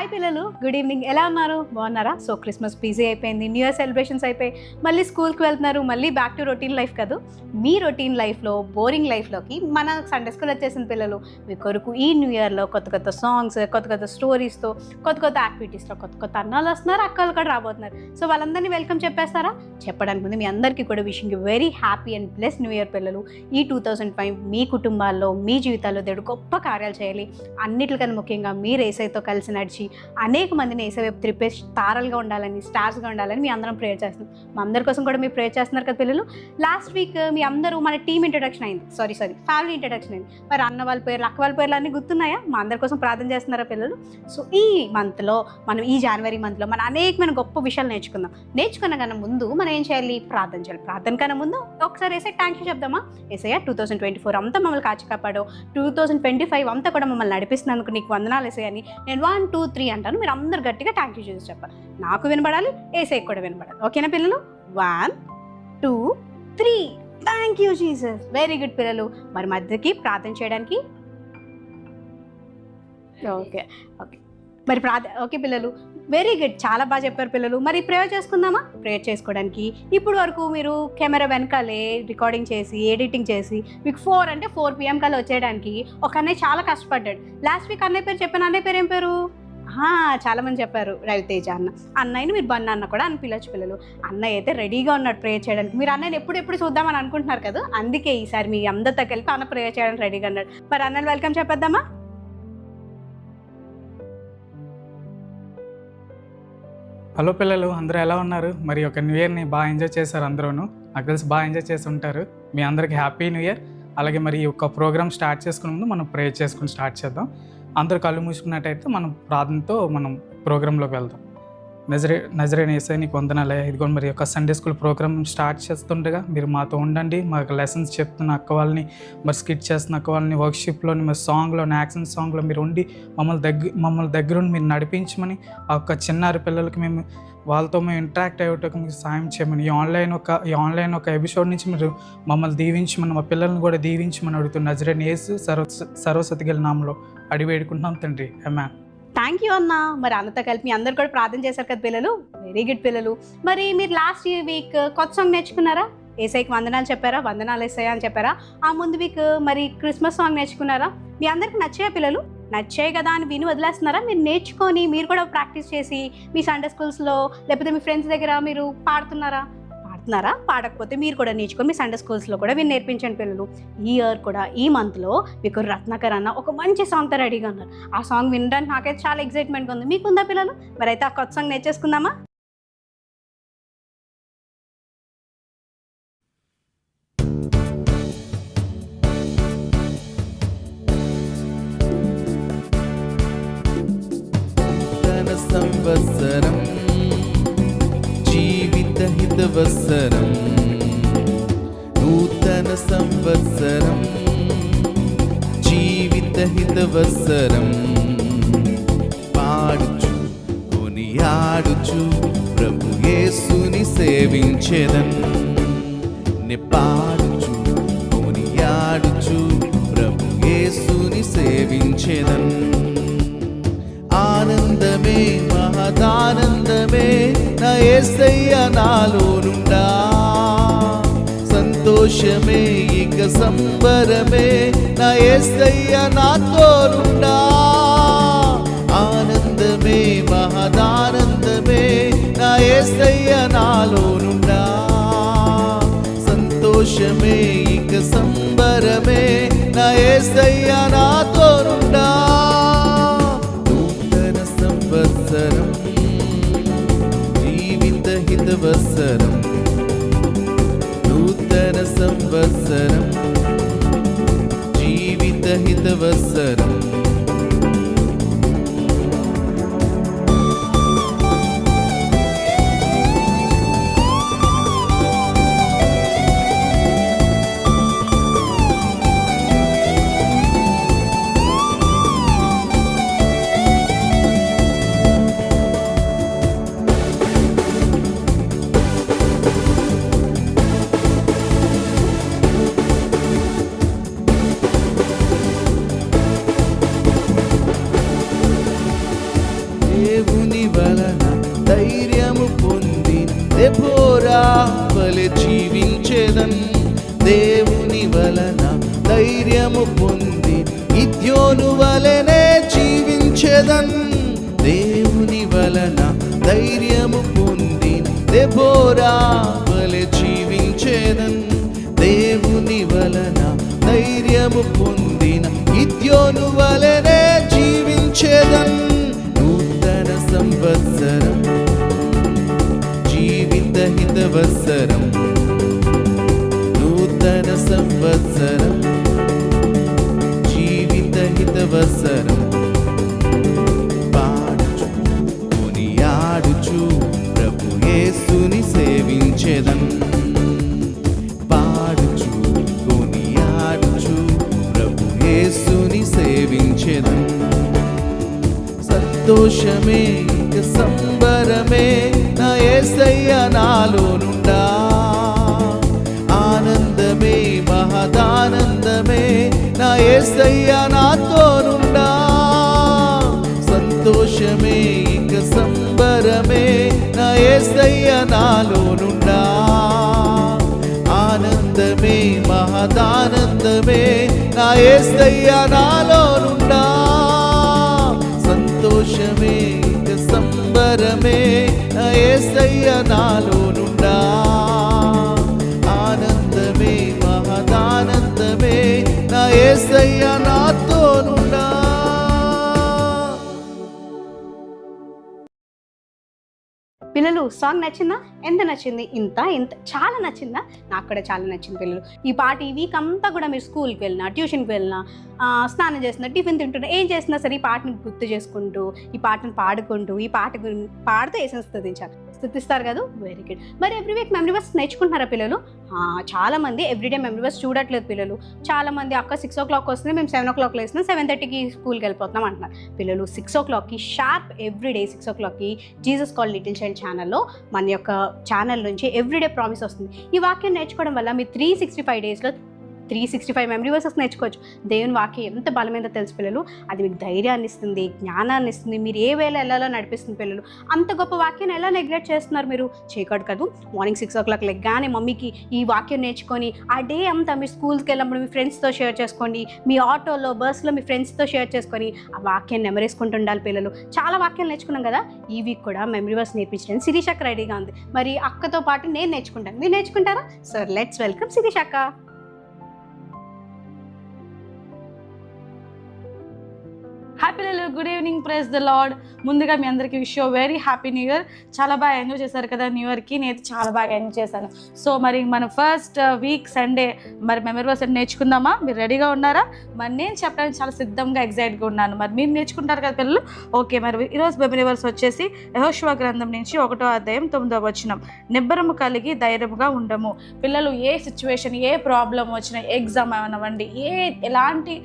Hi పిల్లలు, good evening. ఎలా ఉన్నారు? బాగున్నారా? సో క్రిస్మస్ బిజీ అయిపోయింది, న్యూ ఇయర్ సెలబ్రేషన్స్ అయిపోయి మళ్ళీ స్కూల్కి వెళ్తున్నారు, మళ్ళీ బ్యాక్ టు రొటీన్ లైఫ్ కాదు. మీ రొటీన్ లైఫ్లో, బోరింగ్ లైఫ్లోకి మన సండే స్కూల్ వచ్చేసిన పిల్లలు మీ కొరకు ఈ న్యూ ఇయర్లో కొత్త కొత్త సాంగ్స్, కొత్త కొత్త స్టోరీస్తో, కొత్త కొత్త యాక్టివిటీస్తో కొత్త కొత్త అన్నాలు వస్తున్నారు, అక్కలు కూడా రాబోతున్నారు. సో వాళ్ళందరినీ వెల్కమ్ చెప్పేస్తారా? చెప్పడానికి ముందు మీ అందరికీ కూడా wishing you very happy and bless new year పిల్లలు. ఈ 2005 మీ కుటుంబాల్లో, మీ జీవితాల్లో దేవుడు గొప్ప కార్యాలు చేయాలి. అన్నిటికన్నా ముఖ్యంగా మీరు ఏసైతో కలిసి నడిచి అనేక మందిని ఏసై వైపు త్రిప్పే తారలుగా ఉండాలని, స్టార్స్గా ఉండాలని మీ అందరం ప్రేయర్ చేస్తున్నాం. మా అందరి కోసం కూడా మీరు ప్రేయర్ చేస్తున్నారు కదా పిల్లలు. లాస్ట్ వీక్ మీ అందరూ మన టీమ్ ఇంట్రడక్షన్ అయింది, సారీ ఫ్యామిలీ ఇంట్రడక్షన్ అయింది. మరి అన్న వాళ్ళ పేర్లు, అక్క వాళ్ళ పేర్లు అన్నీ గుర్తున్నాయా? మా అందరి కోసం ప్రార్థన చేస్తున్నారా పిల్లలు? సో ఈ మంత్లో మనం, ఈ జనవరి మంత్లో మనం అనేకమైన గొప్ప విషయాలు నేర్చుకున్న కన్నా ముందు మనం ఏం చేయాలి? ప్రార్థన చేయాలి. ప్రార్థన కన్నా ముందు ఒకసారి ఏసై థ్యాంక్ యూ చెప్దామా? ఏసయ్య 2024 అంతా మమ్మల్ని కాచి కాపాడో, 2025 అంతా కూడా మమ్మల్ని నడిపిస్తున్నందుకు నీకు వందనాలు ఏసయ్య అని నేను 1 2 3 అంటాను. మీరు అందరు గట్టిగా థ్యాంక్ యూ చేసి చెప్పాలి. నాకు వినబడాలి, ఏసై కూడా వినబడాలి. ఓకేనా పిల్లలు? 1 2 3 thank you Jesus. Very good పిల్లలు. మరి మధ్యకి ప్రార్థన చేయడానికి ఓకే మరి ఓకే పిల్లలు, వెరీ గుడ్, చాలా బాగా చెప్పారు పిల్లలు. మరి ప్రేయర్ చేసుకుందామా? ప్రేయర్ చేసుకోవడానికి ఇప్పుడు వరకు మీరు కెమెరా వెనకాలే రికార్డింగ్ చేసి, ఎడిటింగ్ చేసి మీకు 4 PM కల్లా వచ్చేయడానికి ఒక అన్నయ్య చాలా కష్టపడ్డాడు. లాస్ట్ వీక్ అన్నయ్య పేరు చెప్పాను. అన్నయ్య పేరు ఏం పేరు? చాలామంది చెప్పారు, రవితేజ అన్న. అన్నయ్యని మీరు బన్న అన్న కూడా అని పిల్లచ్చు పిల్లలు. అన్నయ్య అయితే రెడీగా ఉన్నాడు ప్రేయర్ చేయడానికి. మీరు అన్నయ్యని ఎప్పుడు చూద్దామని అనుకుంటున్నారు కదా, అందుకే ఈసారి మీ అందరితో కలిపి అన్న ప్రేయర్ చేయడానికి రెడీగా ఉన్నాడు. మరి అన్నని వెల్కమ్ చెప్పేద్దామా? హలో పిల్లలు, అందరూ ఎలా ఉన్నారు? మరి ఒక న్యూ ఇయర్ని బాగా ఎంజాయ్ చేశారు అందరూ. నాకు తెలిసి బాగా ఎంజాయ్ చేసి ఉంటారు. మీ అందరికీ హ్యాపీ న్యూ ఇయర్. అలాగే మరి ఒక ప్రోగ్రామ్ స్టార్ట్ చేసుకునే ముందు మనం ప్రేయర్ చేసుకుని స్టార్ట్ చేద్దాం. అందరూ కళ్ళు మూసుకున్నట్టయితే మనం ప్రార్థనతో మనం ప్రోగ్రాంలోకి వెళ్దాం. నజరేని యేసయ్య నీకు వందనాలే. ఇదిగో మరి ఒక సండే స్కూల్ ప్రోగ్రామ్ స్టార్ట్ చేస్తుండగా మీరు మాతో ఉండండి. మాకు లెసన్స్ చెప్తున్న అక్క వాళ్ళని, మరి స్కిట్ చేస్తున్న అక్క వాళ్ళని, వర్క్షిప్లోని, మరి సాంగ్లోని, యాక్షన్ సాంగ్లో మీరు ఉండి మమ్మల్ని దగ్గరుండి మీరు నడిపించమని, ఆ ఒక్క చిన్నారి పిల్లలకి వాళ్ళతో మేము ఇంటరాక్ట్ అయ్యేటకు మీకు సాయం చేయమని, ఈ ఆన్లైన్ ఒక ఎపిసోడ్ నుంచి మీరు మమ్మల్ని దీవించమని, మా పిల్లల్ని కూడా దీవించమని అడుగుతున్న నజరేని యేసు సర్వసతి గల నామములో అడిగి వేడుకుంటున్నాం తండ్రి, ఆమేన్. థ్యాంక్ యూ అన్న. మరి అన్నతో కలిపి మీ అందరు కూడా ప్రార్థన చేశారు కదా పిల్లలు. వెరీ గుడ్ పిల్లలు. మరి మీరు లాస్ట్ వీక్ కొత్త సాంగ్ నేర్చుకున్నారా? ఏసైకి వందనాలు చెప్పారా? వందనాలు ఏసయ్య అని చెప్పారా? ఆ ముందు వీక్ మరి క్రిస్మస్ సాంగ్ నేర్చుకున్నారా? మీ అందరికి నచ్చాయా పిల్లలు? నచ్చాయి కదా అని విని వదిలేస్తున్నారా? మీరు నేర్చుకొని మీరు కూడా ప్రాక్టీస్ చేసి మీ సండే స్కూల్స్లో లేకపోతే మీ ఫ్రెండ్స్ దగ్గర మీరు పాడుతున్నారా? పాడకపోతే మీరు కూడా నేర్చుకొని మీ సండే స్కూల్స్లో కూడా మీరు నేర్పించండి పిల్లలు. ఈ ఇయర్ కూడా, ఈ మంత్లో మీకు రత్నాకర్ అన్న ఒక మంచి సాంగ్తో రెడీగా ఉన్నారు. ఆ సాంగ్ వినడానికి నాకైతే చాలా ఎక్సైట్మెంట్గా ఉంది. మీకుందా పిల్లలు? మరి అయితే ఆ కొత్త సాంగ్ నేర్చేసుకుందామా? సంవత్సరం జీవిత హితవత్సరం, నూతన సంవత్సరం జీవిత హితవత్సరం, పాడుచు కొనియాడుచు ప్రభు యేసుని సేవించెదన్. నే పాడుచు కొనియాడుచు ప్రభు యేసుని సేవించెదన్. ఆనందమే మహదానందమే నా యేసయ్య నాలోనుండా, సంతోషమే ఇక సంబరమే నా యేసయ్య నాతోనుండా. ఆనందమే మహదానందమే నా యేసయ్య నాలోనుండా, సంతోషమే ఇక సంబరమే నా యేసయ్య నాతోనుండా. సంవత్సరం జీవిత హితవత్సరం, నూతన సంవత్సరం జీవిత హితవత్సరం, జీవించేదన్ దేవుని వలన ధైర్యము పొంది గిద్యోను వలెనే జీవించేదన్ దేవుని వలన ధైర్యము పొంది దెబోరా వలె జీవించేదన్ దేవుని వలన ధైర్యము పొందిన గిద్యోను వలెనే జీవించేదన్ నూతన సంవత్సరం జీవిత హితవత్సరం నూతన సంవత్సరం జీవిత హితవత్సరం పాడుచు కొనియాడుచు ప్రభు యేసుని సేవించెదన్ పాడుచు కొనియాడుచు ప్రభు యేసుని సేవించెదన్ సంతోషమే ఇక సంబరమే నా యేసయ్య నాలోనుండా ఆనందమే మహదానందమే నా యేసయ్య నాతోనుండా సంతోషమే ఇక సంబరమే నా యేసయ్య నాలోనుండా ఆనందమే మహదానందమే నా యేసయ్య నాలోనుండా సంతోషమే ఇక సంబరమే నా యేసయ్య నాలోనుండా ఆనందమే మహదానందమే నా యేసయ్య నాతోనుండా. పిల్లలు సాంగ్ నచ్చిందా? ఎంత నచ్చింది? ఇంత చాలా నచ్చిందా? నాకు కూడా చాలా నచ్చింది పిల్లలు. ఈ పాట ఈ వీక్ అంతా కూడా మీరు స్కూల్కి వెళ్ళినా, ట్యూషన్కి వెళ్ళినా, స్నానం చేస్తున్నా, టిఫిన్ తింటున్నా, ఏం చేసినా సరే ఈ పాటను గుర్తు చేసుకుంటూ, ఈ పాటను పాడుకుంటూ, ఈ పాట పాడుతూ వేసిన స్థుతిస్తారు కదా. Very good. మరి ఎవ్రీ వీక్ మెమరీ వర్స్ నేర్చుకుంటున్నారా పిల్లలు? చాలామంది ఎవ్రీడే మెమరీ వర్స్ చూడట్లేదు పిల్లలు. చాలామంది అక్క 6 o'clock వస్తుంది, మేము 7 o'clock వేసినా 7:30కి స్కూల్కి వెళ్ళిపోతున్నాం అంటున్నారు. పిల్లలు 6 o'clockకి షార్ప్ ఎవ్రీడే 6 o'clockకి జీసస్ కాల్ లిటిల్ చైల్డ్ ఛానల్లో మన యొక్క ఛానల్ నుంచి ఎవ్రీడే ప్రామిస్ వస్తుంది. ఈ వాక్యం నేర్చుకోవడం వల్ల మీరు 365 డేస్లో 365 మెమరీ వర్సెస్ నేర్చుకోవచ్చు. దేవుని వాక్యం ఎంత బలమైందో తెలుసు పిల్లలు. అది మీకు ధైర్యాన్ని ఇస్తుంది, జ్ఞానాన్ని ఇస్తుంది, మీరు ఏ వేళ వెళ్ళాలో నడిపిస్తుంది పిల్లలు. అంత గొప్ప వాక్యాన్ని ఎలా నెగ్లెక్ట్ చేస్తున్నారు మీరు? చేయకూడదు కదా. మార్నింగ్ 6 o'clock లెగ్గానే మమ్మీకి ఈ వాక్యం నేర్చుకొని ఆ డే అంతా మీరు స్కూల్కి వెళ్ళినప్పుడు మీ ఫ్రెండ్స్తో షేర్ చేసుకోండి, మీ ఆటోలో బస్సులో మీ ఫ్రెండ్స్తో షేర్ చేసుకొని ఆ వాక్యాన్ని నెమరేసుకుంటూ ఉండాలి పిల్లలు. చాలా వాక్యాలు నేర్చుకున్నాం కదా. ఈ వీక్ కూడా మెమరీ వర్స్ నేర్పించడానికి శిరీష్ అక్క రెడీగా ఉంది. మరి అక్కతో పాటు నేను నేర్చుకుంటాను, మీరు నేర్చుకుంటారా? సో లెట్స్ వెల్కమ్ శిరీష్ అక్క. హాయ్ పిల్లలు, good evening, praise the lord. ముందుగా మీ అందరికీ wish very happy new year. చాలా బాగా ఎంజాయ్ చేశారు కదా న్యూ ఇయర్కి. నేను చాలా బాగా ఎంజాయ్ చేశాను. సో మరి మన ఫస్ట్ వీక్ సండే మరి మెమరీ వర్స్ నేర్చుకుందామా? మీరు రెడీగా ఉన్నారా? మరి నేను చెప్పడానికి చాలా సిద్ధంగా ఎగ్జైట్గా ఉన్నాను. మరి మీరు నేర్చుకుంటారు కదా పిల్లలు. ఓకే, మరి ఈరోజు మెమరీ వర్స్ వచ్చేసి యెహోషువ గ్రంథం నుంచి 1వ అధ్యాయం 9వ వచనం. నిబ్బరము కలిగి ధైర్యంగా ఉండము. పిల్లలు ఏ సిచ్యువేషన్, ఏ ప్రాబ్లం వచ్చినా, ఎగ్జామ్ అవనివ్వండి, ఎలాంటి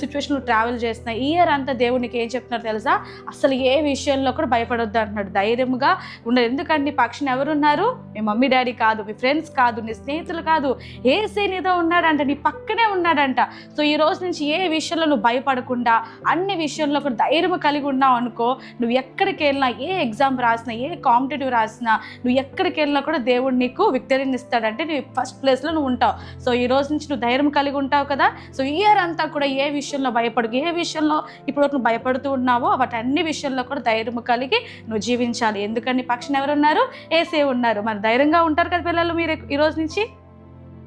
సిచ్యువేషన్లో ట్రావెల్ చేసినా, ఇయర్ అంతా దేవునికి ఏం చెప్తున్నారు తెలుసా? అసలు ఏ విషయంలో కూడా భయపడొద్దు అంటున్నాడు. ధైర్యంగా ఉండదు. ఎందుకంటే నీ పక్షాన ఎవరున్నారు? మీ మమ్మీ డాడీ కాదు, మీ ఫ్రెండ్స్ కాదు, నీ స్నేహితులు కాదు, యేసే నీతో ఉన్నాడంట, నీ పక్కనే ఉన్నాడంట. సో ఈ రోజు నుంచి ఏ విషయంలో నువ్వు భయపడకుండా అన్ని విషయంలో కూడా ధైర్యం కలిగి ఉన్నావు అనుకో, నువ్వు ఎక్కడికి వెళ్ళినా, ఏ ఎగ్జామ్ రాసినా, ఏ కాంపిటేటివ్ రాసినా, నువ్వు ఎక్కడికి వెళ్ళినా కూడా దేవుడు నీకు విక్టరీని ఇస్తాడంటే నువ్వు ఫస్ట్ ప్లేస్లో నువ్వు ఉంటావు. సో ఈ రోజు నుంచి నువ్వు ధైర్యం కలిగి ఉంటావు కదా. సో ఇయర్ అంతా కూడా ఏ విషయంలో భయపడకు, ఏ విషయంలో ఇప్పుడు నువ్వు భయపడుతూ ఉన్నావో వాటి అన్ని విషయంలో కూడా ధైర్యం కలిగి నువ్వు జీవించాలి. ఎందుకంటే పక్షాన ఎవరున్నారు? యేసే ఉన్నారు. మరి ధైర్యంగా ఉంటారు కదా పిల్లలు మీరు ఈ రోజు నుంచి.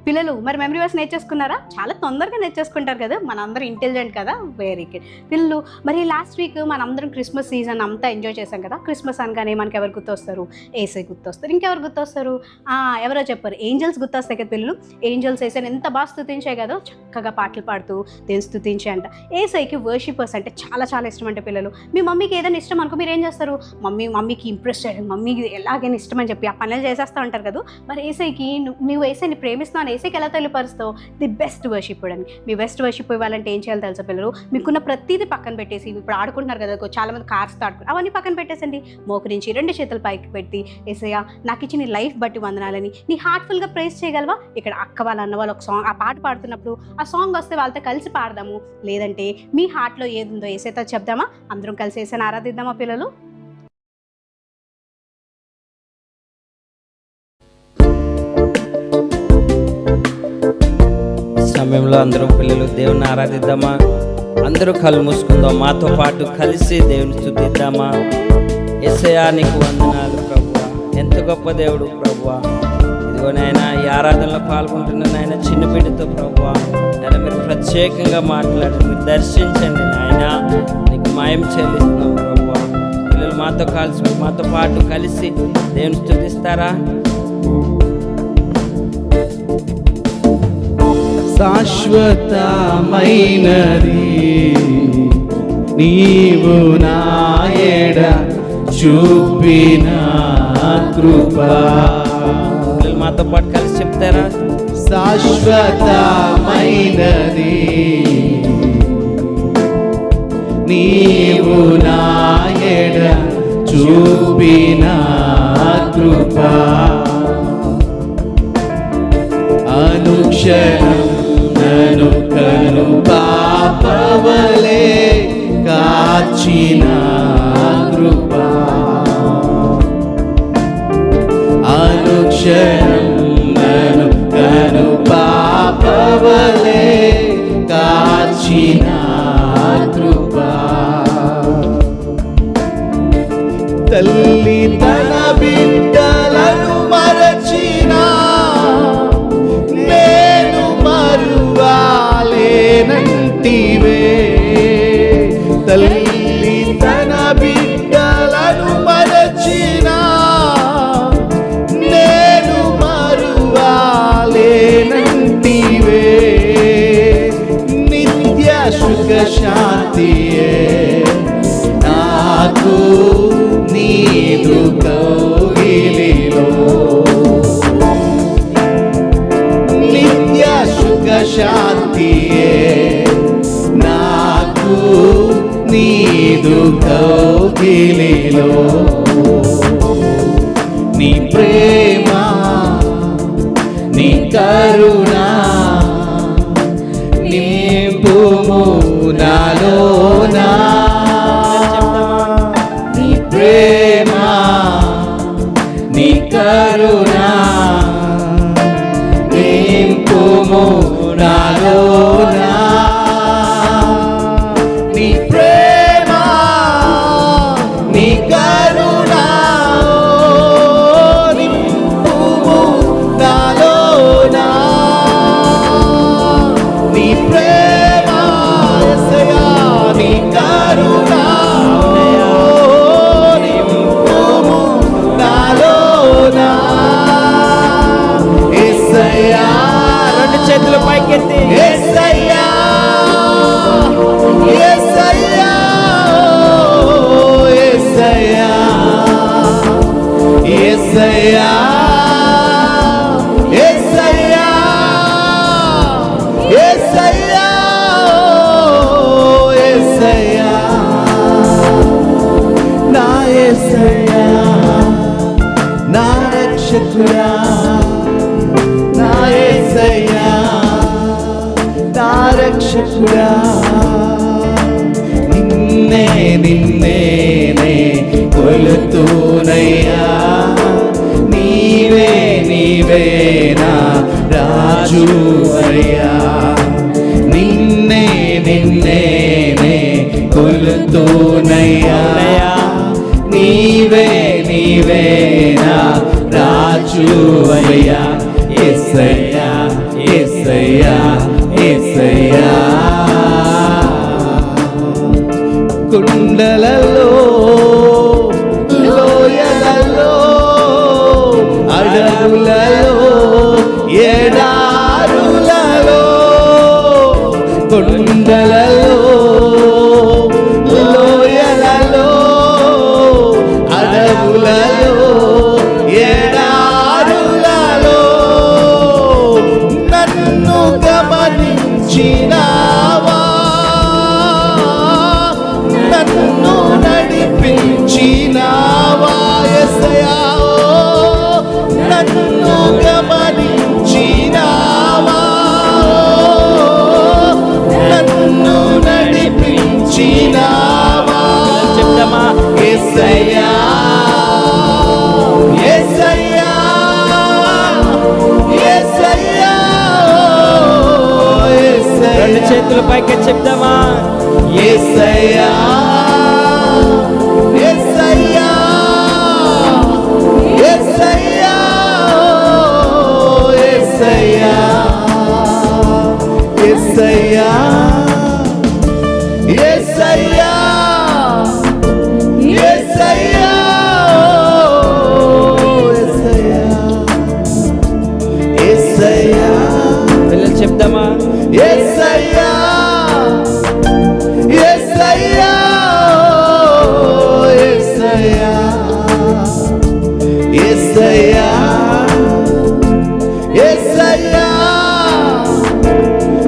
పిల్లలు మరి మెమరీ వర్స్ నేర్చేసుకున్నారా? చాలా తొందరగా నేర్చేసుకుంటారు కదా, మనందరం ఇంటెలిజెంట్ కదా. Very good. పిల్లలు మరి లాస్ట్ వీక్ మనందరం క్రిస్మస్ సీజన్ అంతా ఎంజాయ్ చేశాం కదా. క్రిస్మస్ అనగానే మనకి ఎవరు గుర్తొస్తారు? ఏసై గుర్తొస్తారు. ఇంకెవరు గుర్తొస్తారు? ఎవరో చెప్పారు, ఏంజల్స్ గుర్తొస్తాయి కదా పిల్లలు. ఏంజల్స్ ఏసైని ఎంత బాగా స్తుతించాయి కదా, చక్కగా పాటలు పాడుతూ దేవుని స్తుతించే అంట. ఏసైకి వర్షిపర్స్ అంటే చాలా చాలా ఇష్టం అంటే పిల్లలు. మీ మమ్మీకి ఏదైనా ఇష్టం అనుకో, మీరు ఏం చేస్తారు? మమ్మీకి ఇంప్రెస్ చేయడం, మమ్మీకి ఎలాగైనా ఇష్టం అని చెప్పి ఆ పనులు చేసేస్తూ ఉంటారు కదా. మరి ఏసైకి నువ్వు ఏసైని ప్రేమిస్తున్నావు, ఏసైకి ఎలా తెలియపరుస్తావు? ది బెస్ట్ వర్షిప్ అని. మీ బెస్ట్ వర్షిప్ ఇవ్వాలంటే ఏం చేయాలి తెలుసా పిల్లలు? మీకున్న ప్రతిదీ పక్కన పెట్టేసి, ఇప్పుడు ఆడుకుంటున్నారు కదా చాలా మంది కార్స్తో ఆడుకుంటారు, అవన్నీ పక్కన పెట్టేసండి. మోకరించి 2 చేతులు పైకి పెట్టి, యేసయ్యా నాకు ఇచ్చి నీ లైఫ్ బట్టి వందనాలని నీ హార్ట్ఫుల్గా ప్రైజ్ చేయగలవా? ఇక్కడ అక్క వాళ్ళు అన్న వాళ్ళు ఒక సాంగ్, ఆ పాట పాడుతున్నప్పుడు ఆ సాంగ్ వస్తే వాళ్ళతో కలిసి పాడదాము. లేదంటే మీ హార్ట్లో ఏది ఉందో యేసయ్యతో చెప్దామా? అందరం కలిసి యేసయ్యని ఆరాధిద్దామా పిల్లలు? సమయంలో అందరూ పిల్లలు దేవుని ఆరాధిద్దామా? అందరూ కళ్ళు మూసుకుందాం, మాతో పాటు కలిసి దేవుని స్తుతిద్దామా? యేసయ్యా నీకు వందనాలు ప్రభువా, ఎంత గొప్ప దేవుడు ప్రభువా. ఇదిగో నాయనా, ఈ ఆరాధనలో పాల్గొంటున్న నాయన చిన్న బిడ్డతో ప్రభువా నాయన మీరు ప్రత్యేకంగా మాట్లాడండి, మీరు దర్శించండి నాయన. నీకు మాయం చెల్లిస్తున్నాం ప్రభువా. పిల్లలు మాతో పాటు కలిసి దేవుని స్తుతిస్తారా? శాశ్వతమైనది నీవు నాయడ చూపిన కృపా. పిల్లలు మాతో పాటు కలిసి చెప్తారా? శాశ్వతమైనది నీవు నాయడ చూపిన కృపా. అనుక్షణం నన్ను కను పాపవలే కాచిన కృపా. అనుక్షణం నన్ను కను పాపవలే కాచిన కృపా. తల్లి తన బిడ్డలను మరచినా నేను మరువాలేనంటివే. తల్లి తన బిడ్డలను మరచినా నేను మరువాలేనంటివే. నిత్య సుఖ శాంతియే నాకు నీదు కౌగిలిలో. నిత్య సుఖ శాంతియే నాకు నీదు కౌగిలిలో. నీ ప్రేమ నీ కరుణ నింపుము నాలోనా. నీ ప్రేమ నీ కరుణ నింపుము నాలోనా. నీ ప్రేమ నీ కరుణ నింపుము నాలోనా. నీ ప్రేమ యేసయ్యా నీ కరుణ నింపుము నాలోనా. యేసయ్యా రెండు చేతులు పైకెత్తి యేసయ్యా యేసయ్యా యేసయ్యా యేసయ్యా యేసయ్యా యేసయ్యా యేసయ్యా నా యేసయ్యా నా రక్షకుడా. నా యేసయ్యా నా రక్షకుడా. నిన్నే నిన్నేనే కొలుతూనయ్యా. నీవే నీవే నా రాజు అయ్యా. నిన్నే నిన్నేనే కొలుతూనయ్యా. నీవే నీవే నా రాజు అయ్యా. యేసయ్యా యేసయ్యా యేసయ్యా. కుండలలో లోయలలో అడవులలో ఎడారులలో కొండలలో లోయలలో అడవులలో ఎడారులలో నన్ను గమనించినావా. నన్ను నడిపించినావా యేసయ్యా. నన్ను గమనించినావా. నన్ను నడిపించినావా. చెప్తామా? యేసయ్యా యేసయ్యా యేసయ్యా రెండు చేతుల పైకి చెప్దామా? యేసయ్యా యేసయ్యా యేసయ్యా యేసయ్యా యేసయ్యా యేసయ్యా యేసయ్యా యేసయ్యా పిల్లలు చెప్దామా? యేసయ్యా యేసయ్యా యేసయ్యా యేసయ్యా యేసయ్యా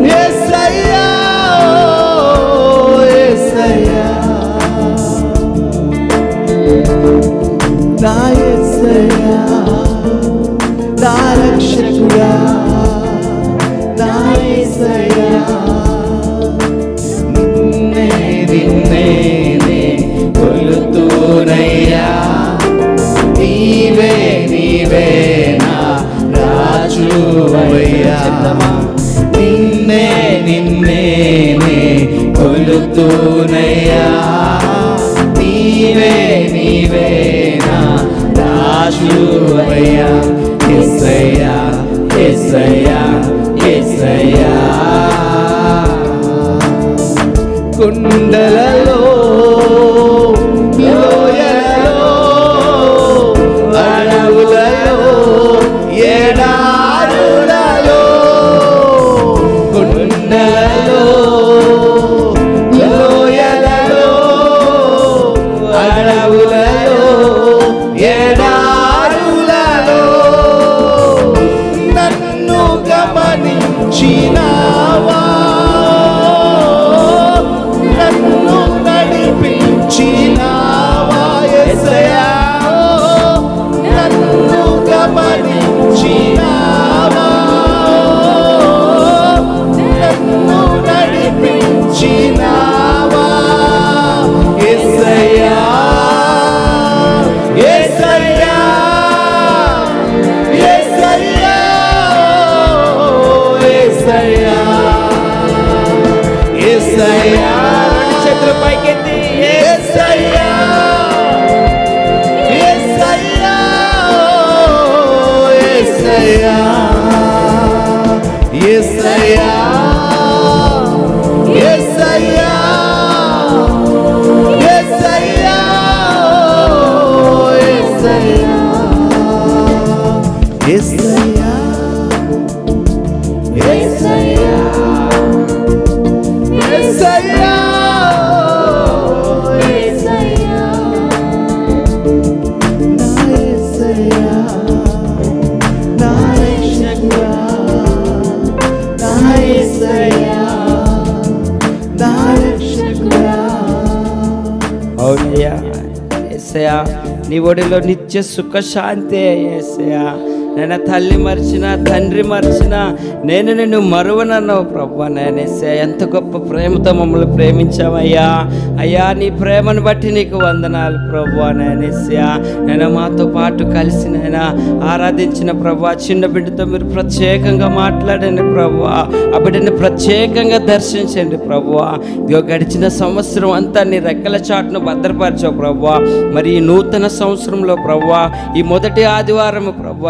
యేసయ్యా యేసయ్యా నా యేసయ్యా నా రక్షకుడా నా యేసయ్యా నిన్నే నిన్నే కొలుతూనయ్యా నీవే నీవే నా రాజువయ్యా నిన్నే నిన్నే కొలుతూనయ్యా నీవే నీవే నా రాజువయ్యా యేసయ్యా యేసయ్యా యేసయ్యా కుండలలో లోయలలో అడవులలో ఎడారులలో కుండలలో లోయలలో అడవులలో ఎడారులలో నన్ను గమనించినావా నన్ను నడిపించినావా యేసయ్యా నన్ను గమనించినావా నన్ను నడిపించినావా యేసయ్యా యేసయ్యా యేసయ్యా యేసయ్యా యేసయ్యా చేతుల పైకెత్తి యేసయ్యా యేసయ్యా యేసయ్యా యేసయ్యా యేసయ్యా యేసయ్యా యేసయ్యా యేసయ్యా యేసయ్యా యేసయ్యా నా యేసయ్యా నా రక్షకుడా నా యేసయ్యా నా రక్షకుడా అవునయ్యా యేసయ్యా నీ ఒడిలో నిత్య సుఖ శాంతి యేసయ్యా నేను తల్లి మర్చిన తండ్రి మర్చిన నేను నిన్ను మరువనన్నావు ప్రభు. నేను ఎంత గొప్ప ప్రేమతో మమ్మల్ని ప్రేమించావయ్యా. అయ్యా నీ ప్రేమను బట్టి నీకు వందనాలు ప్రభు. నేను మాతో పాటు కలిసి నేను ఆరాధించిన ప్రభు. చిన్న బిడ్డతో మీరు ప్రత్యేకంగా మాట్లాడండి ప్రభు. ఆ బిడ్డని ప్రత్యేకంగా దర్శించండి ప్రభు. ఇదిగో గడిచిన సంవత్సరం అంతా నీ రెక్కల చాటును భద్రపరచావు ప్రభు. మరి ఈ నూతన సంవత్సరంలో ప్రభు ఈ మొదటి ఆదివారం ప్రభు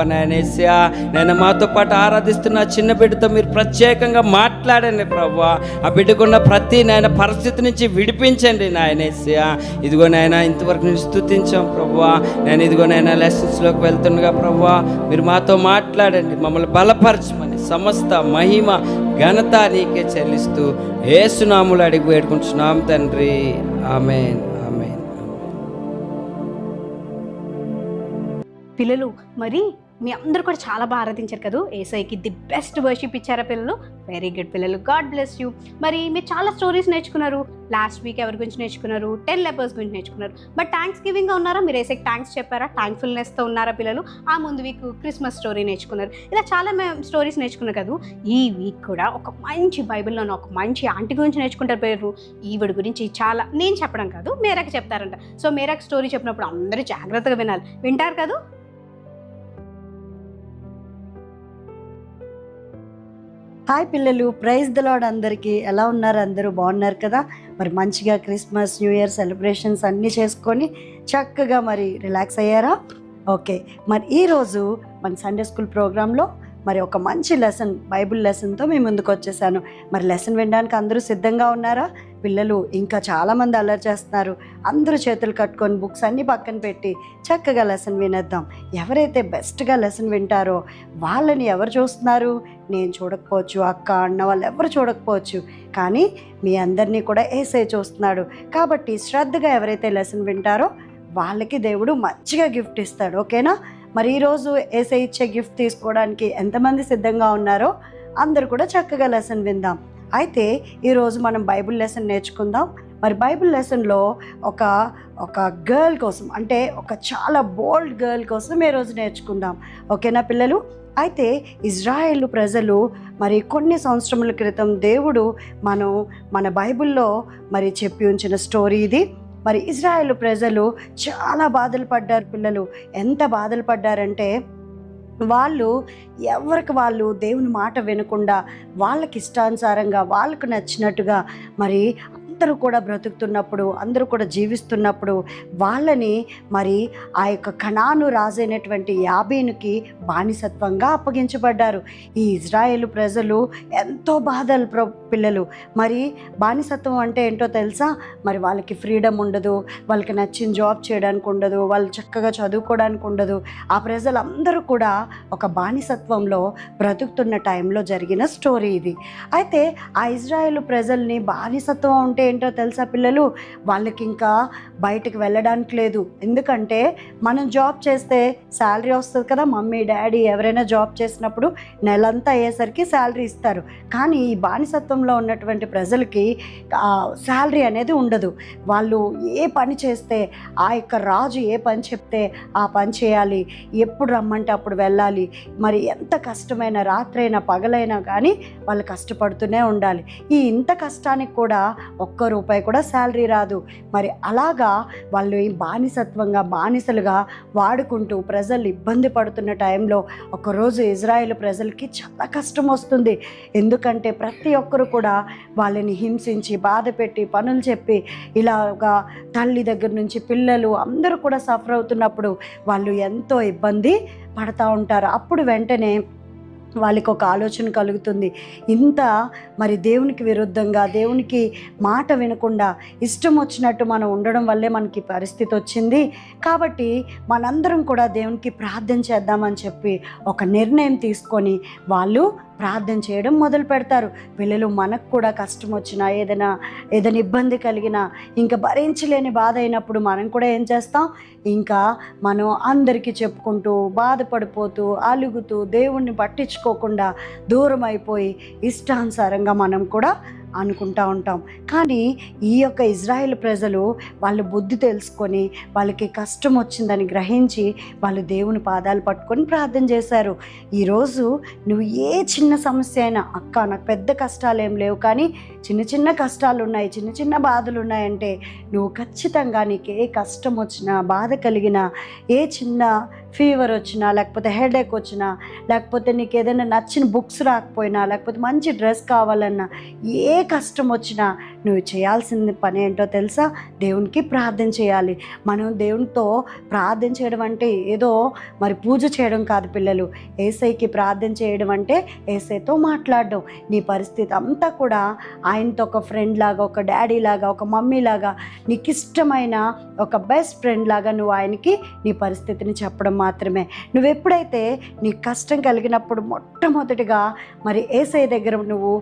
నేను మాతో పాటు ఆరాధిస్తున్న చిన్న బిడ్డతో మీరు ప్రత్యేకంగా మాట్లాడండి ప్రభు. ఆ బిడ్డకున్న ప్రతి నాయన పరిస్థితి నుంచి విడిపించండి నాయనేసా. ఇదిగో నాయన ఇంతవరకు నేను స్తుతించాం ప్రభు. నేను ఇదిగో నాయన లెసన్స్లోకి వెళ్తుండగా ప్రభు మీరు మాతో మాట్లాడండి, మమ్మల్ని బలపరచమని సమస్త మహిమ ఘనత నీకే చెల్లిస్తూ యేసునామములో అడిగి వేడుకుంటున్నాం తండ్రి. ఆమేన్ ఆమేన్. పిల్లలు మరి మీ అందరూ కూడా చాలా బాగా ఆరాధించారు కదా. ఏసైకి ది బెస్ట్ వర్షిప్ ఇచ్చారా పిల్లలు? వెరీ గుడ్ పిల్లలు, గాడ్ బ్లెస్ యూ. మరి మీరు చాలా స్టోరీస్ నేర్చుకున్నారు. లాస్ట్ వీక్ ఎవరి గురించి నేర్చుకున్నారు? 10 లెపర్స్ గురించి నేర్చుకున్నారు. బట్ థ్యాంక్స్ గివింగ్గా ఉన్నారా? మీరు ఏసైకి థ్యాంక్స్ చెప్పారా? థ్యాంక్ఫుల్నెస్తో ఉన్నారా పిల్లలు? ఆ ముందు వీక్ క్రిస్మస్ స్టోరీ నేర్చుకున్నారు. ఇలా చాలా స్టోరీస్ నేర్చుకున్నారు కదా. ఈ వీక్ కూడా ఒక మంచి బైబిల్లోని ఒక మంచి ఆంటీ గురించి నేర్చుకుంటారు పేరు. ఈవిడ గురించి చాలా నేను చెప్పడం కాదు, మేరాకి చెప్తారంట. సో మేరాకి స్టోరీ చెప్పినప్పుడు అందరూ జాగ్రత్తగా వినాలి. వింటారు కదా? హాయ్ పిల్లలు, ప్రైజ్ ద లార్డ్. అందరికీ ఎలా ఉన్నారు? అందరూ బాగున్నారు కదా? మరి మంచిగా క్రిస్మస్, న్యూ ఇయర్ సెలబ్రేషన్స్ అన్నీ చేసుకొని చక్కగా మరి రిలాక్స్ అయ్యారా? ఓకే, మరి ఈరోజు మన సండే స్కూల్ ప్రోగ్రాంలో మరి ఒక మంచి లెసన్, బైబిల్ లెసన్తో మీ ముందుకు వచ్చేసాను. మరి లెసన్ వినడానికి అందరూ సిద్ధంగా ఉన్నారా? పిల్లలు ఇంకా చాలామంది అల్లరి చేస్తున్నారు. అందరూ చేతులు కట్టుకొని బుక్స్ అన్నీ పక్కన పెట్టి చక్కగా లెసన్ వినేద్దాం. ఎవరైతే బెస్ట్గా లెసన్ వింటారో వాళ్ళని ఎవరు చూస్తున్నారు? నేను చూడకపోవచ్చు, అక్క అన్న వాళ్ళు ఎవరు చూడకపోవచ్చు, కానీ మీ అందరినీ కూడా యేసే చూస్తున్నాడు. కాబట్టి శ్రద్ధగా ఎవరైతే లెసన్ వింటారో వాళ్ళకి దేవుడు మంచిగా గిఫ్ట్ ఇస్తాడు. ఓకేనా? మరి ఈరోజు యేసే ఇచ్చే గిఫ్ట్ తీసుకోవడానికి ఎంతమంది సిద్ధంగా ఉన్నారో అందరూ కూడా చక్కగా లెసన్ విందాం. అయితే ఈరోజు మనం బైబిల్ లెసన్ నేర్చుకుందాం. మరి బైబిల్ లెసన్లో ఒక గర్ల్ కోసం, అంటే ఒక చాలా బోల్డ్ గర్ల్ కోసం ఈరోజు నేర్చుకుందాం. ఓకేనా పిల్లలు? అయితే ఇజ్రాయేలు ప్రజలు మరి కొన్ని సంవత్సరముల క్రితం దేవుడు మన బైబిల్లో మరి చెప్పి ఉంచిన స్టోరీ ఇది. మరి ఇజ్రాయేలు ప్రజలు చాలా బాధలు పడ్డారు. పిల్లలు ఎంత బాధలు పడ్డారంటే ఎవరికి వాళ్ళు దేవుని మాట వినకుండా వాళ్ళకి ఇష్టానుసారంగా వాళ్ళకు నచ్చినట్టుగా మరి అందరూ కూడా బ్రతుకుతున్నప్పుడు, అందరూ కూడా జీవిస్తున్నప్పుడు వాళ్ళని మరి ఆ యొక్క కనాను రాజైనటువంటి యాబీనుకి బానిసత్వంగా అప్పగించబడ్డారు. ఈ ఇజ్రాయేలు ప్రజలు ఎంతో బాధలు పిల్లలు. మరి బానిసత్వం అంటే ఏంటో తెలుసా? మరి వాళ్ళకి ఫ్రీడమ్ ఉండదు, వాళ్ళకి నచ్చిన జాబ్ చేయడానికి ఉండదు, వాళ్ళు చక్కగా చదువుకోవడానికి ఉండదు. ఆ ప్రజలందరూ కూడా ఒక బానిసత్వంలో బ్రతుకుతున్న టైంలో జరిగిన స్టోరీ ఇది. అయితే ఆ ఇజ్రాయేలు ప్రజల్ని బానిసత్వం అంటే ఏంటో తెలుసా పిల్లలు? వాళ్ళకి ఇంకా బయటకు వెళ్ళడానికి లేదు. ఎందుకంటే మనం జాబ్ చేస్తే శాలరీ వస్తుంది కదా, మమ్మీ డాడీ ఎవరైనా జాబ్ చేసినప్పుడు నెలంతా అయ్యేసరికి శాలరీ ఇస్తారు. కానీ ఈ బానిసత్వంలో ఉన్నటువంటి ప్రజలకి శాలరీ అనేది ఉండదు. వాళ్ళు ఏ పని చేస్తే ఆ యొక్క రాజు ఏ పని చెప్తే ఆ పని చేయాలి, ఎప్పుడు రమ్మంటే అప్పుడు వెళ్ళాలి. మరి ఎంత కష్టమైన రాత్రైనా పగలైనా కానీ వాళ్ళు కష్టపడుతూనే ఉండాలి. ఇంత కష్టానికి కూడా ఒక్క రూపాయి కూడా శాలరీ రాదు. మరి అలాగా వాళ్ళు బానిసత్వంగా, బానిసలుగా వాడుకుంటూ ప్రజలు ఇబ్బంది పడుతున్న టైంలో ఒకరోజు ఇజ్రాయేల్ ప్రజలకి చాలా కష్టం వస్తుంది. ఎందుకంటే ప్రతి ఒక్కరు కూడా వాళ్ళని హింసించి, బాధ పెట్టి, పనులు చెప్పి ఇలాగా తల్లి దగ్గర నుంచి పిల్లలు అందరూ కూడా సఫర్ అవుతున్నప్పుడు వాళ్ళు ఎంతో ఇబ్బంది పడతా ఉంటారు. అప్పుడు వెంటనే వాళ్ళకి ఒక ఆలోచన కలుగుతుంది. ఇంత మరి దేవునికి విరుద్ధంగా, దేవునికి మాట వినకుండా ఇష్టం వచ్చినట్టు మనం ఉండడం వల్లే మనకి పరిస్థితి వచ్చింది. కాబట్టి మనందరం కూడా దేవునికి ప్రార్థన చేద్దామని చెప్పి ఒక నిర్ణయం తీసుకొని వాళ్ళు ప్రార్థన చేయడం మొదలు పెడతారు. పిల్లలు మనకు కూడా కష్టం వచ్చినా, ఏదైనా ఇబ్బంది కలిగినా, ఇంకా భరించలేని బాధ అయినప్పుడు మనం కూడా ఏం చేస్తాం? ఇంకా మనం అందరికీ చెప్పుకుంటూ, బాధపడిపోతూ, అలుగుతూ, దేవుణ్ణి పట్టించుకోకుండా దూరం అయిపోయి ఇష్టానుసారంగా మనం కూడా అనుకుంటూ ఉంటాం. కానీ ఈ యొక్క ఇజ్రాయేల్ ప్రజలు వాళ్ళు బుద్ధి తెలుసుకొని, వాళ్ళకి కష్టం వచ్చిందని గ్రహించి వాళ్ళు దేవుని పాదాలు పట్టుకొని ప్రార్థన చేశారు. ఈరోజు నువ్వు ఏ చిన్న సమస్య అయినా, అక్క నాకు పెద్ద కష్టాలు ఏం లేవు కానీ చిన్న చిన్న కష్టాలు ఉన్నాయి, చిన్న చిన్న బాధలు ఉన్నాయంటే నువ్వు ఖచ్చితంగా నీకు ఏ కష్టం వచ్చినా, బాధ కలిగినా, ఏ చిన్న ఫీవర్ వచ్చినా, లేకపోతే హెడేక్ వచ్చినా, లేకపోతే నీకు ఏదైనా నచ్చిన బుక్స్ రాకపోయినా, లేకపోతే మంచి డ్రెస్ కావాలన్నా, ఏ కష్టం వచ్చినా నువ్వు చేయాల్సిన పని ఏంటో తెలుసా? దేవునికి ప్రార్థన చేయాలి. మనం దేవునితో ప్రార్థన చేయడం అంటే ఏదో మరి పూజ చేయడం కాదు పిల్లలు. యేసయ్యకి ప్రార్థన చేయడం అంటే యేసయ్యతో మాట్లాడడం. నీ పరిస్థితి అంతా కూడా ఆయనతో ఒక ఫ్రెండ్ లాగా, ఒక డాడీ లాగా, ఒక మమ్మీ లాగా, నీకు ఇష్టమైన ఒక బెస్ట్ ఫ్రెండ్ లాగా నువ్వు ఆయనకి నీ పరిస్థితిని చెప్పడం మాత్రమే. నువ్వు ఎప్పుడైతే నీ కష్టం కలిగినప్పుడు మొట్టమొదటిగా మరి యేసయ్య దగ్గర నువ్వు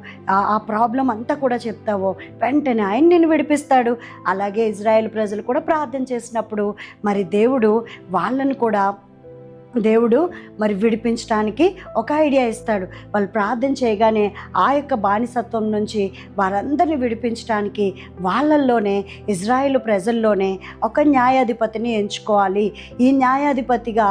ఆ ప్రాబ్లం అంతా కూడా చెప్తావో వెంటనే ఆయన నిన్ను విడిపిస్తాడు. అలాగే ఇజ్రాయేల్ ప్రజలు కూడా ప్రార్థన చేసినప్పుడు మరి దేవుడు వాళ్ళను కూడా మరి విడిపించడానికి ఒక ఐడియా ఇస్తాడు. వాళ్ళు ప్రార్థన చేయగానే ఆ యొక్క బానిసత్వం నుంచి వారందరినీ విడిపించడానికి వాళ్ళల్లోనే, ఇజ్రాయేలు ప్రజల్లోనే ఒక న్యాయాధిపతిని ఎంచుకోవాలి. ఈ న్యాయాధిపతిగా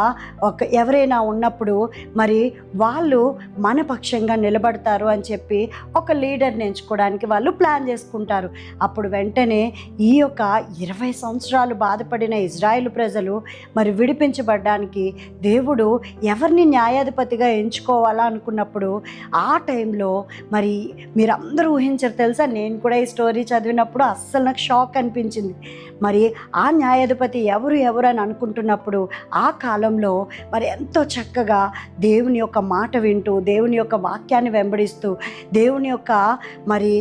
ఎవరైనా ఉన్నప్పుడు మరి వాళ్ళు మన పక్షంగా నిలబడతారు అని చెప్పి ఒక లీడర్ని ఎంచుకోవడానికి వాళ్ళు ప్లాన్ చేసుకుంటారు. అప్పుడు వెంటనే ఈ యొక్క 20 సంవత్సరాలు బాధపడిన ఇజ్రాయేలు ప్రజలు మరి విడిపించబడడానికి దేవుడు ఎవరిని న్యాయాధిపతిగా ఎంచుకోవాలా అనుకున్నప్పుడు ఆ టైంలో మరి మీరందరూ ఊహించారు తెలుసా, నేను కూడా ఈ స్టోరీ చదివినప్పుడు అస్సలు నాకు షాక్ అనిపించింది. మరి ఆ న్యాయాధిపతి ఎవరు అని అనుకుంటున్నప్పుడు ఆ కాలంలో మరి ఎంతో చక్కగా దేవుని యొక్క మాట వింటూ, దేవుని యొక్క వాక్యాన్ని వెంబడిస్తూ, దేవుని యొక్క మరి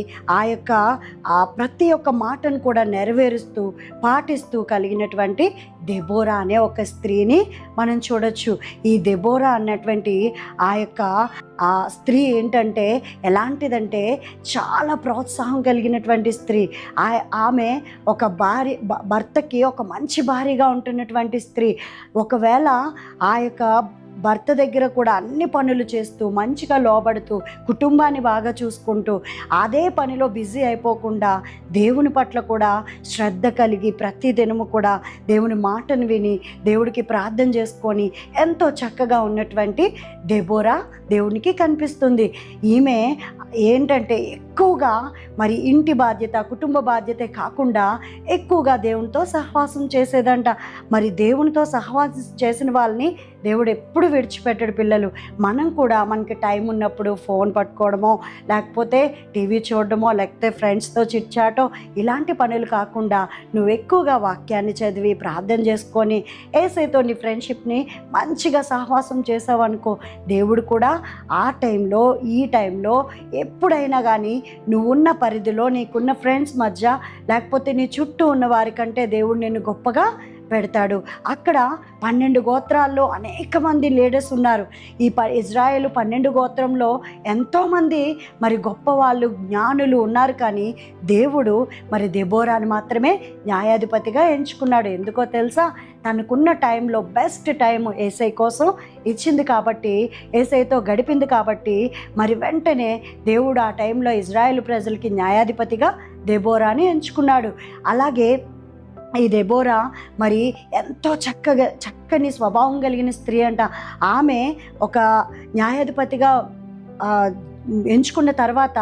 ఆ ప్రతి ఒక్క మాటను కూడా నెరవేరుస్తూ పాటిస్తూ కలిగినటువంటి దెబోరా అనే ఒక స్త్రీని మనం చూడొచ్చు. ఈ దెబోరా అన్నటువంటి ఆ స్త్రీ ఏంటంటే ఎలాంటిదంటే చాలా ప్రోత్సాహం కలిగినటువంటి స్త్రీ. ఆమె ఒక భర్తకి ఒక మంచి భార్యగా ఉంటున్నటువంటి స్త్రీ. ఒకవేళ ఆ యొక్క భర్త దగ్గర కూడా అన్ని పనులు చేస్తూ మంచిగా లోబడుతూ కుటుంబాన్ని బాగా చూసుకుంటూ అదే పనిలో బిజీ అయిపోకుండా దేవుని పట్ల కూడా శ్రద్ధ కలిగి ప్రతి దినము కూడా దేవుని మాటను విని దేవుడికి ప్రార్థన చేసుకొని ఎంతో చక్కగా ఉన్నటువంటి దెబోరా దేవునికి కనిపిస్తుంది. ఈమె ఏంటంటే ఎక్కువగా మరి ఇంటి బాధ్యత, కుటుంబ బాధ్యత కాకుండా ఎక్కువగా దేవునితో సహవాసం చేసేదంట. మరి దేవునితో సహవాసం చేసిన వాళ్ళని దేవుడు ఎప్పుడు విడిచిపెట్టాడు. పిల్లలు మనం కూడా మనకి టైం ఉన్నప్పుడు ఫోన్ పట్టుకోవడమో, లేకపోతే టీవీ చూడడమో, లేకపోతే ఫ్రెండ్స్తో చిట్చాటో ఇలాంటి పనులు కాకుండా నువ్వు ఎక్కువగా వాక్యాన్ని చదివి ప్రార్థన చేసుకొని యేసుతో నీ ఫ్రెండ్షిప్ని మంచిగా సహవాసం చేసావనుకో, దేవుడు కూడా ఆ టైంలో ఈ టైంలో ఎప్పుడైనా కానీ నువ్వున్న పరిధిలో నీకున్న ఫ్రెండ్స్ మధ్య లేకపోతే నీ చుట్టూ ఉన్న వారికంటే దేవుడు నిన్ను గొప్పగా పెడతాడు. అక్కడ 12 గోత్రాల్లో అనేక మంది లీడర్స్ ఉన్నారు. ఇజ్రాయేలు 12 గోత్రంలో ఎంతోమంది మరి గొప్పవాళ్ళు, జ్ఞానులు ఉన్నారు. కానీ దేవుడు మరి దెబోరాని మాత్రమే న్యాయాధిపతిగా ఎంచుకున్నాడు. ఎందుకో తెలుసా, తనకున్న టైంలో బెస్ట్ టైం యేసై కోసం ఇచ్చింది కాబట్టి, యేసైతో గడిపింది కాబట్టి మరి వెంటనే దేవుడు ఆ టైంలో ఇజ్రాయేలు ప్రజలకి న్యాయాధిపతిగా దెబోరాని ఎంచుకున్నాడు. అలాగే ఈ దెబోరా మరి ఎంతో చక్కని స్వభావం కలిగిన స్త్రీ అంట. ఆమె ఒక న్యాయాధిపతిగా ఎంచుకున్న తర్వాత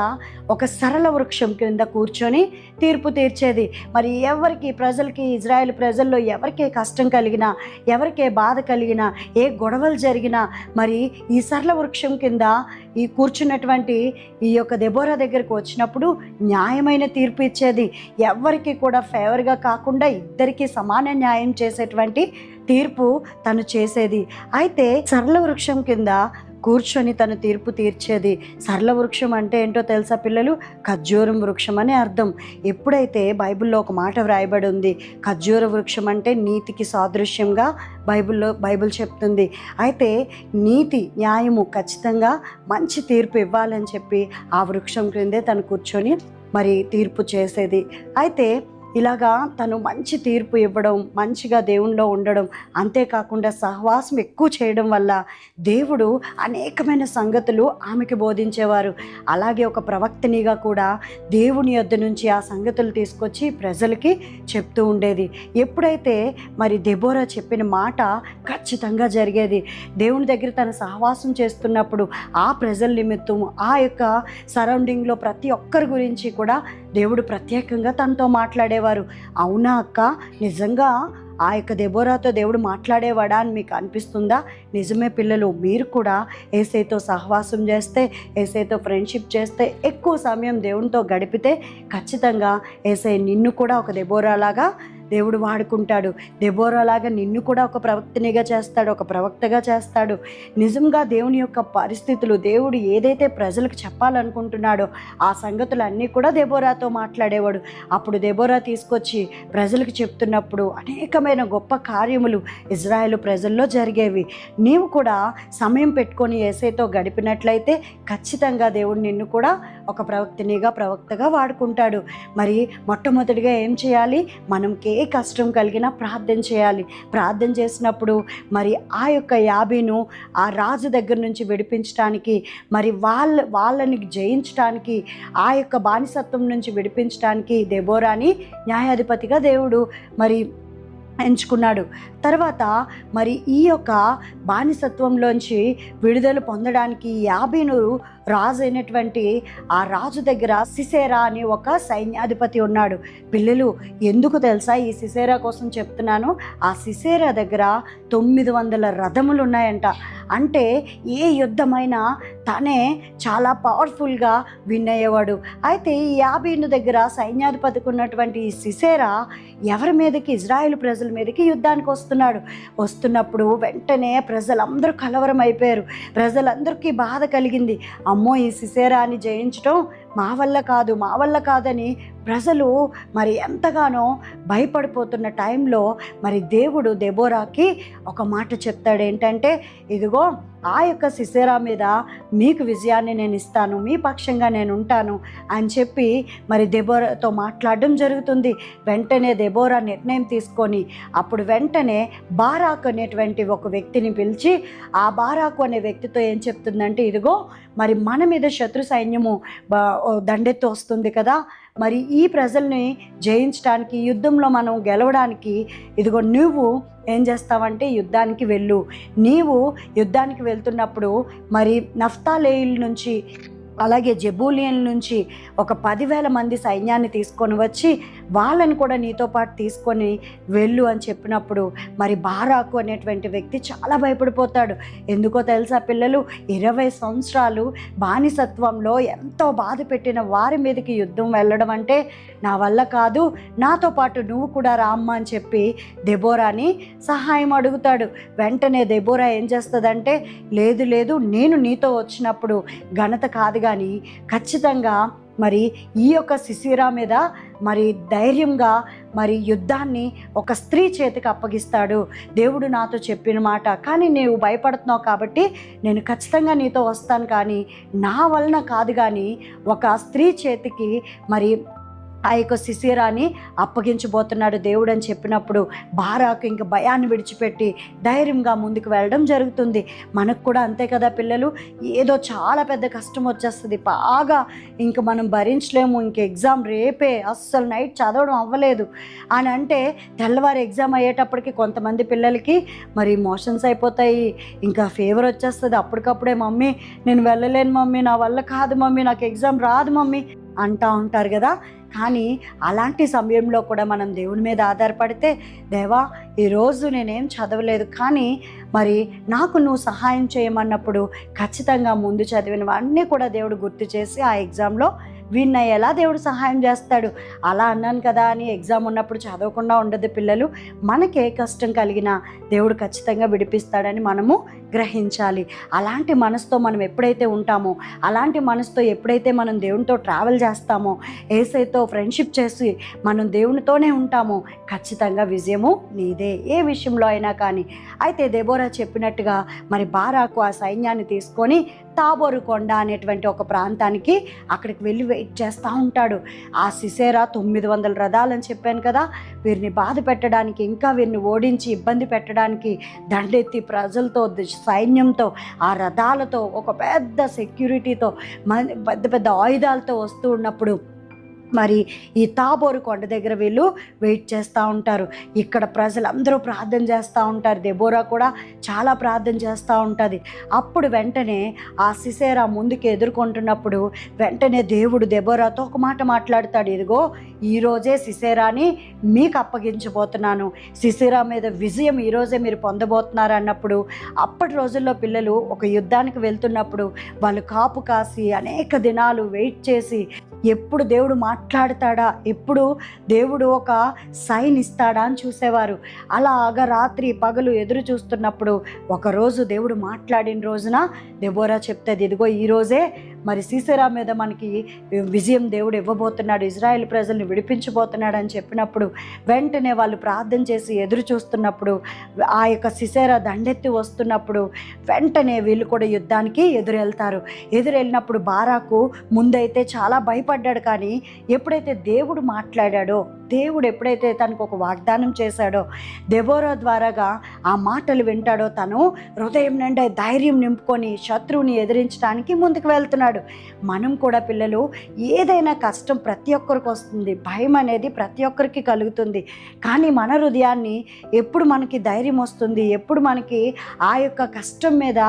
ఒక సరళ వృక్షం కింద కూర్చొని తీర్పు తీర్చేది. మరి ఎవరికి ప్రజలకి, ఇజ్రాయెల్ ప్రజల్లో ఎవరికే కష్టం కలిగినా, ఎవరికే బాధ కలిగినా, ఏ గొడవలు జరిగినా మరి ఈ సరళ వృక్షం కింద ఈ కూర్చున్నటువంటి ఈ యొక్క దెబోరా దగ్గరికి వచ్చినప్పుడు న్యాయమైన తీర్పు ఇచ్చేది. ఎవరికి కూడా ఫేవర్గా కాకుండా ఇద్దరికీ సమాన న్యాయం చేసేటువంటి తీర్పు తను చేసేది. అయితే సరళ వృక్షం కింద కూర్చొని తను తీర్పు తీర్చేది. సరళ వృక్షం అంటే ఏంటో తెలుసా పిల్లలు? ఖర్జూరం వృక్షం అని అర్థం. ఎప్పుడైతే బైబిల్లో ఒక మాట వ్రాయబడి ఉంది, ఖర్జూర వృక్షం అంటే నీతికి సాదృశ్యంగా బైబిల్ చెప్తుంది. అయితే నీతి, న్యాయము ఖచ్చితంగా మంచి తీర్పు ఇవ్వాలని చెప్పి ఆ వృక్షం క్రిందే తను కూర్చొని మరి తీర్పు చేసేది. అయితే ఇలాగా తను మంచి తీర్పు ఇవ్వడం, మంచిగా దేవునిలో ఉండడం, అంతేకాకుండా సహవాసం ఎక్కువ చేయడం వల్ల దేవుడు అనేకమైన సంగతులు ఆమెకి బోధించేవారు. అలాగే ఒక ప్రవక్తనిగా కూడా దేవుని యొద్ద నుంచి ఆ సంగతులు తీసుకొచ్చి ప్రజలకి చెప్తూ ఉండేది. ఎప్పుడైతే మరి దెబోరా చెప్పిన మాట ఖచ్చితంగా జరిగేది. దేవుని దగ్గర తను సహవాసం చేస్తున్నప్పుడు ఆ ప్రజల నిమిత్తం, ఆ యొక్క సరౌండింగ్లో ప్రతి ఒక్కరి గురించి కూడా దేవుడు ప్రత్యేకంగా తనతో మాట్లాడేవారు. అవునా అక్క, నిజంగా ఆ యొక్క దెబోరాతో దేవుడు మాట్లాడేవాడా అని మీకు అనిపిస్తుందా? నిజమే పిల్లలు, మీరు కూడా యేసయ్యతో సహవాసం చేస్తే, యేసయ్యతో ఫ్రెండ్షిప్ చేస్తే, ఎక్కువ సమయం దేవునితో గడిపితే ఖచ్చితంగా యేసయ్య నిన్ను కూడా ఒక దెబోరాలాగా దేవుడు వాడుకుంటాడు. దెబోరాలాగా నిన్ను కూడా ఒక ప్రవక్తనిగా చేస్తాడు, ఒక ప్రవక్తగా చేస్తాడు. నిజంగా దేవుని యొక్క పరిస్థితులు, దేవుడు ఏదైతే ప్రజలకు చెప్పాలనుకుంటున్నాడో ఆ సంగతులు అన్నీ కూడా దెబోరాతో మాట్లాడేవాడు. అప్పుడు దెబోరా తీసుకొచ్చి ప్రజలకు చెప్తున్నప్పుడు అనేకమైన గొప్ప కార్యములు ఇజ్రాయేలు ప్రజల్లో జరిగేవి. నీవు కూడా సమయం పెట్టుకొని యేసయ్యతో గడిపినట్లయితే ఖచ్చితంగా దేవుడు నిన్ను కూడా ఒక ప్రవక్తగా వాడుకుంటాడు. మరి మొట్టమొదటిగా ఏం చేయాలి? మనం ఏ కష్టం కలిగినా ప్రార్థన చేయాలి. ప్రార్థన చేసినప్పుడు మరి ఆ యొక్క యాబీను ఆ రాజు దగ్గర నుంచి విడిపించడానికి, మరి వాళ్ళని జయించడానికి, ఆ యొక్క బానిసత్వం నుంచి విడిపించడానికి దెబోరాని న్యాయాధిపతిగా దేవుడు మరి ఎంచుకున్నాడు. తర్వాత మరి ఈ యొక్క బానిసత్వంలోంచి విడుదల పొందడానికి యాబీను రాజు అయినటువంటి ఆ రాజు దగ్గర సిసేరా అని ఒక సైన్యాధిపతి ఉన్నాడు. పిల్లలు ఎందుకు తెలుసా ఈ సిసేరా కోసం చెప్తున్నాను? ఆ సిసేరా దగ్గర 900 రథములు ఉన్నాయంట. అంటే ఏ యుద్ధమైనా తనే చాలా పవర్ఫుల్గా విన్ అయ్యేవాడు. అయితే ఈ యాబీను దగ్గర సైన్యాధిపతికి ఉన్నటువంటి ఈ సిసేరా ఎవరి మీదకి? ఇజ్రాయేల్ ప్రజల మీదకి యుద్ధానికి వస్తున్నప్పుడు వెంటనే ప్రజలందరూ కలవరం అయిపోయారు. ప్రజలందరికీ బాధ కలిగింది. అమ్మో, ఈ సిసేరాని జయించడం మా వల్ల కాదని ప్రజలు మరి ఎంతగానో భయపడిపోతున్న టైంలో మరి దేవుడు దెబోరాకి ఒక మాట చెప్తాడు. ఏంటంటే, ఇదిగో ఆ యొక్క సిసేరా మీద మీకు విజయాన్ని నేను ఇస్తాను, మీ పక్షంగా నేను ఉంటాను అని చెప్పి మరి దెబోరాతో మాట్లాడడం జరుగుతుంది. వెంటనే దెబోరా నిర్ణయం తీసుకొని అప్పుడు వెంటనే బారాకు అనేటువంటి ఒక వ్యక్తిని పిలిచి ఆ బారాకు అనే వ్యక్తితో ఏం చెప్తుందంటే, ఇదిగో మరి మన మీద శత్రు సైన్యము దండెత్తి వస్తుంది కదా, మరి ఈ ప్రజల్ని జయించడానికి, యుద్ధంలో మనం గెలవడానికి ఇదిగో నువ్వు ఏం చేస్తావంటే యుద్ధానికి వెళ్ళు. నీవు యుద్ధానికి వెళ్తున్నప్పుడు మరి నఫ్తాలేయుల నుంచి అలాగే జెబూలియన్ నుంచి ఒక 10,000 మంది సైన్యాన్ని తీసుకొని వచ్చి వాళ్ళని కూడా నీతో పాటు తీసుకొని వెళ్ళు అని చెప్పినప్పుడు మరి బారాకు అనేటువంటి వ్యక్తి చాలా భయపడిపోతాడు. ఎందుకో తెలుసా పిల్లలు, 20 సంవత్సరాలు బానిసత్వంలో ఎంతో బాధ పెట్టిన వారి మీదకి యుద్ధం వెళ్ళడం అంటే నా వల్ల కాదు, నాతో పాటు నువ్వు కూడా రామ్మా అని చెప్పి దెబోరాని సహాయం అడుగుతాడు. వెంటనే దెబోరా ఏం చేస్తుందంటే, లేదు నేను నీతో వచ్చినప్పుడు ఘనత కాదు కానీ ఖచ్చితంగా మరి ఈ యొక్క సిసిరా మీద మరి ధైర్యంగా మరి యుద్ధాన్ని ఒక స్త్రీ చేతికి అప్పగిస్తాడు దేవుడు నాతో చెప్పిన మాట. కానీ నీవు భయపడుతున్నావు కాబట్టి నేను ఖచ్చితంగా నీతో వస్తాను, కానీ నా వలన కాదు, కానీ ఒక స్త్రీ చేతికి మరి ఆ యొక్క సిసిరాని అప్పగించబోతున్నాడు దేవుడు అని చెప్పినప్పుడు బారాకు ఇంక భయాన్ని విడిచిపెట్టి ధైర్యంగా ముందుకు వెళ్ళడం జరుగుతుంది. మనకు కూడా అంతే కదా పిల్లలు, ఏదో చాలా పెద్ద కష్టం వచ్చేస్తుంది, బాగా ఇంక మనం భరించలేము, ఇంక ఎగ్జామ్ రేపే, అస్సలు నైట్ చదవడం అవ్వలేదు అని అంటే తెల్లవారు ఎగ్జామ్ అయ్యేటప్పటికి కొంతమంది పిల్లలకి మరి మోషన్స్ అయిపోతాయి, ఇంకా ఫీవర్ వచ్చేస్తుంది. అప్పటికప్పుడే మమ్మీ నేను వెళ్ళలేను మమ్మీ, నా వల్ల కాదు మమ్మీ, నాకు ఎగ్జామ్ రాదు మమ్మీ అంటూ ఉంటారు కదా. కానీ అలాంటి సమయంలో కూడా మనం దేవుని మీద ఆధారపడితే, దేవా ఈరోజు నేనేం చదవలేదు కానీ మరి నాకు నువ్వు సహాయం చేయమన్నప్పుడు ఖచ్చితంగా ముందు చదివినవన్నీ కూడా దేవుడు గుర్తు చేసి ఆ ఎగ్జామ్లో విన్ అయ్యేలా దేవుడు సహాయం చేస్తాడు. అలా అన్నాను కదా అని ఎగ్జామ్ ఉన్నప్పుడు చదవకుండా ఉండదు పిల్లలు. మనకి ఏ కష్టం కలిగినా దేవుడు ఖచ్చితంగా విడిపిస్తాడని మనము గ్రహించాలి. అలాంటి మనసుతో మనం ఎప్పుడైతే ఉంటామో, అలాంటి మనసుతో ఎప్పుడైతే మనం దేవునితో ట్రావెల్ చేస్తామో, యేసయ్యతో ఫ్రెండ్షిప్ చేసి మనం దేవునితోనే ఉంటామో ఖచ్చితంగా విజయము నీదే, ఏ విషయంలో అయినా కానీ. అయితే దెబోరా చెప్పినట్టుగా మరి బారాకు ఆ సైన్యాన్ని తీసుకొని తాబోరు కొండ అనేటువంటి ఒక ప్రాంతానికి అక్కడికి వెళ్ళి వెయిట్ చేస్తూ ఉంటాడు. ఆ సిసేరా 900 రథాలని చెప్పాను కదా, వీరిని బాధ పెట్టడానికి, ఇంకా వీరిని ఓడించి ఇబ్బంది పెట్టడానికి దండెత్తి ప్రజలతో, సైన్యంతో, ఆ రథాలతో, ఒక పెద్ద సెక్యూరిటీతో, పెద్ద పెద్ద ఆయుధాలతో వస్తూ ఉన్నప్పుడు మరి ఈ తాబోరు కొండ దగ్గర వీళ్ళు వెయిట్ చేస్తూ ఉంటారు. ఇక్కడ ప్రజలందరూ ప్రార్థన చేస్తూ ఉంటారు, దెబోరా కూడా చాలా ప్రార్థన చేస్తూ ఉంటుంది. అప్పుడు వెంటనే ఆ సిసేరా ముందుకు ఎదుర్కొంటున్నప్పుడు వెంటనే దేవుడు దెబోరాతో ఒక మాట మాట్లాడతాడు, ఇదిగో ఈరోజే సిసేరాని మీకు అప్పగించబోతున్నాను, సిసేరా మీద విజయం ఈరోజే మీరు పొందబోతున్నారు అన్నప్పుడు, అప్పటి రోజుల్లో పిల్లలు ఒక యుద్ధానికి వెళ్తున్నప్పుడు వాళ్ళు కాపు కాసి అనేక దినాలు వెయిట్ చేసి ఎప్పుడు దేవుడు మాట్లాడతాడా, ఎప్పుడు దేవుడు ఒక సైన్ ఇస్తాడా అని చూసేవారు. అలాగా రాత్రి పగలు ఎదురు చూస్తున్నప్పుడు ఒకరోజు దేవుడు మాట్లాడిన రోజున దెబోరా చెప్తుంది, ఇదిగో ఈరోజే మరి సీసెరా మీద మనకి విజయం దేవుడు ఇవ్వబోతున్నాడు, ఇజ్రాయెల్ ప్రజల్ని విడిపించబోతున్నాడు అని చెప్పినప్పుడు వెంటనే వాళ్ళు ప్రార్థన చేసి ఎదురు చూస్తున్నప్పుడు ఆ యొక్క సిసేరా దండెత్తి వస్తున్నప్పుడు వెంటనే వీళ్ళు కూడా యుద్ధానికి ఎదురెళ్ళినప్పుడు బారాకు ముందైతే చాలా భయపడ్డాడు. కానీ ఎప్పుడైతే దేవుడు మాట్లాడాడో, దేవుడు ఎప్పుడైతే తనకు ఒక వాగ్దానం చేశాడో, దెబోరా ద్వారాగా ఆ మాటలు వింటాడో, తను హృదయం నిండా ధైర్యం నింపుకొని శత్రువుని ఎదిరించడానికి ముందుకు వెళ్తున్నాడు. మనం కూడా పిల్లలు, ఏదైనా కష్టం ప్రతి ఒక్కరికి వస్తుంది, భయం అనేది ప్రతి ఒక్కరికి కలుగుతుంది. కానీ మన హృదయాన్ని ఎప్పుడు మనకి ధైర్యం వస్తుంది, ఎప్పుడు మనకి ఆ యొక్క కష్టం మీద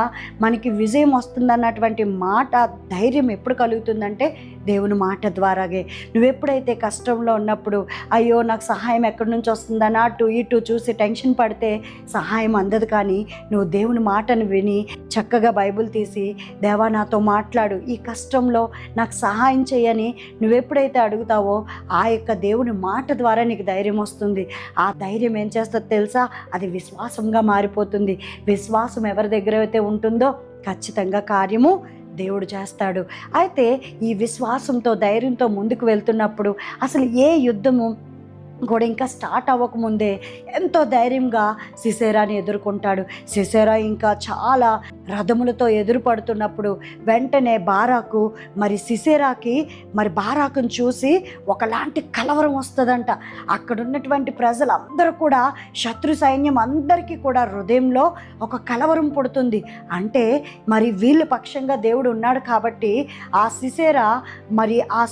మనకి విజయం వస్తుందన్నటువంటి మాట, ధైర్యం ఎప్పుడు కలుగుతుందంటే దేవుని మాట ద్వారాగే. నువ్వు ఎప్పుడైతే కష్టంలో ఉన్నప్పుడు అయ్యో నాకు సహాయం ఎక్కడి నుంచి వస్తుందని అటు ఇటు చూసి టెన్షన్ పడితే సహాయం అందదు. కానీ నువ్వు దేవుని మాటను విని చక్కగా బైబిల్ తీసి, దేవా నాతో మాట్లాడు, ఈ కష్టంలో నాకు సహాయం చేయని నువ్వెప్పుడైతే అడుగుతావో ఆ యొక్క దేవుని మాట ద్వారా నీకు ధైర్యం వస్తుంది. ఆ ధైర్యం ఏం చేస్తుందో తెలుసా? అది విశ్వాసంగా మారిపోతుంది. విశ్వాసం ఎవరి దగ్గర అయితే ఉంటుందో ఖచ్చితంగా కార్యము దేవుడు చేస్తాడు. అయితే ఈ విశ్వాసంతో ధైర్యంతో ముందుకు వెళ్తున్నప్పుడు అసలు ఏ యుద్ధము కూడా ఇంకా స్టార్ట్ అవ్వకముందే ఎంతో ధైర్యంగా సిసేరాని ఎదుర్కొంటాడు. సిసేరా ఇంకా చాలా రథములతో ఎదురుపడుతున్నప్పుడు వెంటనే బారాకు మరి సిసేరాకి మరి బారాకును చూసి ఒకలాంటి కలవరం వస్తుందంట. అక్కడ ఉన్నటువంటి ప్రజలందరూ కూడా, శత్రు సైన్యం అందరికీ కూడా హృదయంలో ఒక కలవరం పుడుతుంది. అంటే మరి వీళ్ళ పక్షంగా దేవుడు ఉన్నాడు కాబట్టి ఆ సిసేరా మరి ఆ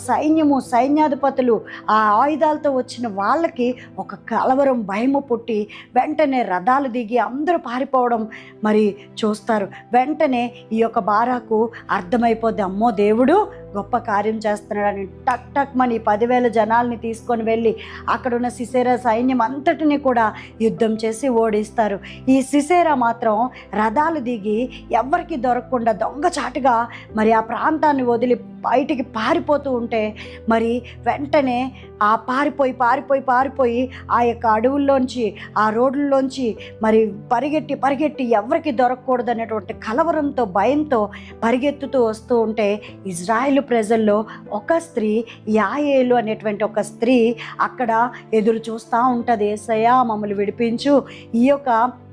సైన్యాధిపతులు ఆ ఆయుధాలతో వచ్చిన వాళ్ళకి ఒక కలవరం, భయము పుట్టి వెంటనే రథాలు దిగి అందరూ పారిపోవడం మరి చూస్తారు. వెంటనే ఈ యొక్క బారాకు అర్థమైపోద్ది, అమ్మో దేవుడు గొప్ప కార్యం చేస్తున్నాడని. టక్ టక్ మని 10,000 జనాల్ని తీసుకొని వెళ్ళి అక్కడున్న సిసేరా సైన్యం అంతటిని కూడా యుద్ధం చేసి ఓడిస్తారు. ఈ సిసేరా మాత్రం రథాలు దిగి ఎవరికి దొరకకుండా దొంగచాటుగా మరి ఆ ప్రాంతాన్ని వదిలి బయటికి పారిపోతూ ఉంటే మరి వెంటనే ఆ పారిపోయి ఆ యొక్క అడవుల్లోంచి, ఆ రోడ్లలోంచి మరి పరిగెట్టి ఎవరికి దొరకకూడదు అనేటువంటి కలవరంతో, భయంతో పరిగెత్తుతూ వస్తూ ఉంటే ఇజ్రాయేలు ప్రజల్లో ఒక స్త్రీ, యాయేలు అనేటువంటి ఒక స్త్రీ అక్కడ ఎదురు చూస్తూ ఉంటుంది. యేసయ్యా మమ్మల్ని విడిపించు, ఈ యొక్క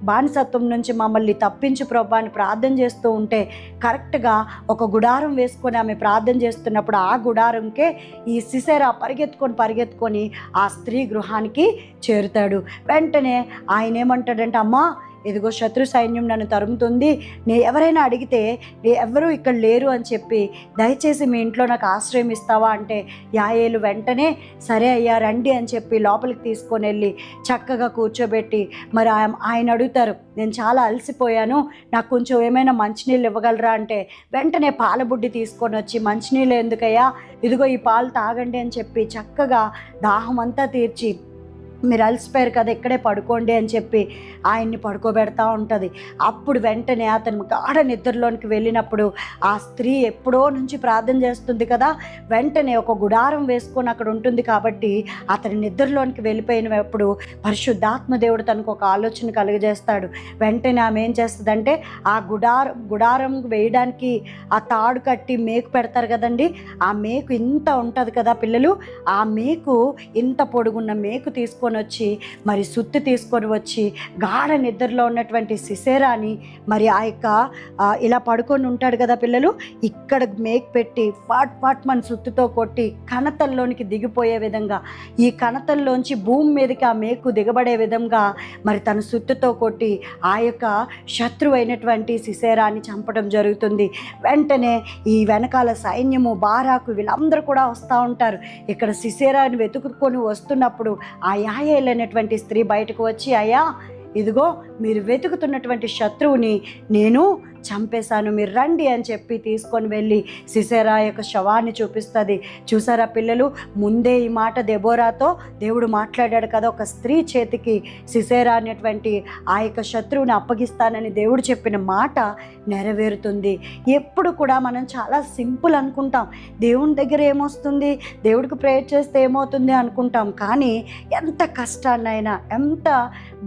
బానిసత్వం నుంచి మమ్మల్ని తప్పించు ప్రభా అని ప్రార్థన చేస్తూ ఉంటే కరెక్ట్గా ఒక గుడారం వేసుకొని ఆమె ప్రార్థన చేస్తున్నప్పుడు ఆ గుడారంకే ఈ సిసేరా పరిగెత్తుకొని ఆ స్త్రీ గృహానికి చేరుతాడు. వెంటనే ఆయన ఏమంటాడంటే, అమ్మా ఇదిగో శత్రు సైన్యం నన్ను తరుముతుంది, ఎవరైనా అడిగితే ఎవరు ఇక్కడ లేరు అని చెప్పి దయచేసి మీ ఇంట్లో నాకు ఆశ్రయం ఇస్తావా అంటే యాయేలు వెంటనే సరే అయ్యా రండి అని చెప్పి లోపలికి తీసుకొని వెళ్ళి చక్కగా కూర్చోబెట్టి మరి ఆయన అడుగుతారు, నేను చాలా అలసిపోయాను, నాకు కొంచెం ఏమైనా మంచినీళ్ళు ఇవ్వగలరా అంటే వెంటనే పాలబుడ్డి తీసుకొని వచ్చి, మంచినీళ్ళు ఎందుకయ్యా, ఇదిగో ఈ పాలు తాగండి అని చెప్పి చక్కగా దాహం అంతా తీర్చి, మీరు అలసిపోయారు కదా ఇక్కడే పడుకోండి అని చెప్పి ఆయన్ని పడుకోబెడతా ఉంటుంది. అప్పుడు వెంటనే అతను గాఢ నిద్రలోనికి వెళ్ళినప్పుడు ఆ స్త్రీ ఎప్పుడో నుంచి ప్రార్థన చేస్తుంది కదా, వెంటనే ఒక గుడారం వేసుకొని అక్కడ ఉంటుంది కాబట్టి అతని నిద్రలోనికి వెళ్ళిపోయినప్పుడు పరిశుద్ధాత్మ దేవుడు తనకు ఒక ఆలోచన కలుగజేస్తాడు. వెంటనే ఆమె ఏం చేస్తుందంటే ఆ గుడారం వేయడానికి ఆ తాడు కట్టి మేకు పెడతారు కదండి, ఆ మేకు ఇంత ఉంటుంది కదా పిల్లలు, ఆ మేకు ఇంత పొడుగున్న మేకు తీసుకొని వచ్చి మరి సుత్తి తీసుకొని వచ్చి గాఢ నిద్రలో ఉన్నటువంటి సిసేరాని మరి ఆ యొక్క ఇలా పడుకొని ఉంటాడు కదా పిల్లలు, ఇక్కడ మేక్ పెట్టి ఫాట్ మన సుత్తితో కొట్టి కణతల్లోనికి దిగిపోయే విధంగా, ఈ కణతల్లోంచి భూమి మీదకి ఆ మేకు దిగబడే విధంగా మరి తన సుత్తితో కొట్టి ఆ యొక్క శత్రువు అయినటువంటి సిసేరాని చంపడం జరుగుతుంది. వెంటనే ఈ వెనకాల సైన్యము, బారాకు వీళ్ళందరూ కూడా వస్తూ ఉంటారు. ఇక్కడ సిసేరాని వెతుకుకొని వస్తున్నప్పుడు ఆ యాయేలు అనేటువంటి స్త్రీ బయటకు వచ్చి, అయ్యా ఇదిగో మీరు వెతుకుతున్నటువంటి శత్రువుని నేను చంపేశాను, మీరు రండి అని చెప్పి తీసుకొని వెళ్ళి సిసేరా యొక్క శవాన్ని చూపిస్తుంది. చూసారా పిల్లలు, ముందే ఈ మాట దెబోరాతో దేవుడు మాట్లాడాడు కదా, ఒక స్త్రీ చేతికి సిసేరా అనేటువంటి ఆ యొక్క శత్రువుని అప్పగిస్తానని దేవుడు చెప్పిన మాట నెరవేరుతుంది. ఎప్పుడు కూడా మనం చాలా సింపుల్ అనుకుంటాం, దేవుని దగ్గర ఏమొస్తుంది, దేవుడికి ప్రేయర్ చేస్తే ఏమవుతుంది అనుకుంటాం. కానీ ఎంత కష్టాన్నైనా, ఎంత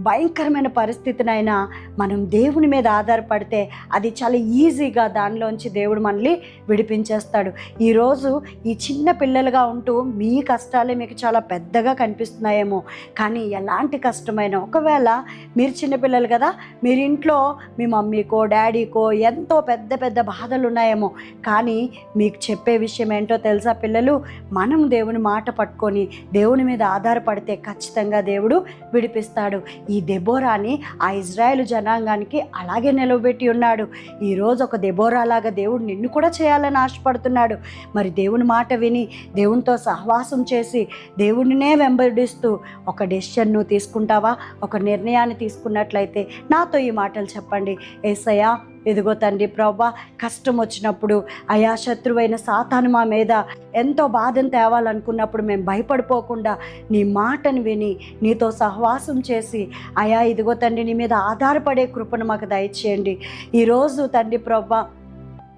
భయంకరమైన పరిస్థితినైనా మనం దేవుని మీద ఆధారపడితే అది చాలా ఈజీగా దానిలోంచి దేవుడు మనల్ని విడిపించేస్తాడు. ఈరోజు ఈ చిన్న పిల్లలుగా ఉంటూ మీ కష్టాలే మీకు చాలా పెద్దగా కనిపిస్తున్నాయేమో, కానీ ఎలాంటి కష్టమైనా, ఒకవేళ మీరు చిన్నపిల్లలు కదా, మీరు ఇంట్లో మీ మమ్మీకో డాడీకో ఎంతో పెద్ద పెద్ద బాధలు ఉన్నాయేమో, కానీ మీకు చెప్పే విషయం ఏంటో తెలుసా పిల్లలు, మనం దేవుని మాట పట్టుకొని దేవుని మీద ఆధారపడితే ఖచ్చితంగా దేవుడు విడిపిస్తాడు. ఈ దెబోరాని ఆ ఇజ్రాయేలు జనాంగానికి అలాగే నిలవబెట్టి ఉన్నాడు. ఈరోజు ఒక దెబోరా లాగా దేవుడు నిన్ను కూడా చేయాలని ఆశపడుతున్నాడు. మరి దేవుని మాట విని దేవునితో సహవాసం చేసి దేవుడినే వెంబడిస్తూ ఒక డెసిషన్ నువ్వు తీసుకుంటావా? ఒక నిర్ణయాన్ని తీసుకున్నట్లయితే నాతో ఈ మాటలు చెప్పండి. యేసయ్యా, ఇదిగో తండ్రి ప్రభా, కష్టం వచ్చినప్పుడు అయా శత్రువైన సాతాను మా మీద ఎంతో బాధను తేవాలనుకున్నప్పుడు మేము భయపడిపోకుండా నీ మాటను విని నీతో సహవాసం చేసి అయా ఇదిగో తండ్రి నీ మీద ఆధారపడే కృపను మాకు దయచేయండి. ఈరోజు తండ్రి ప్రభా,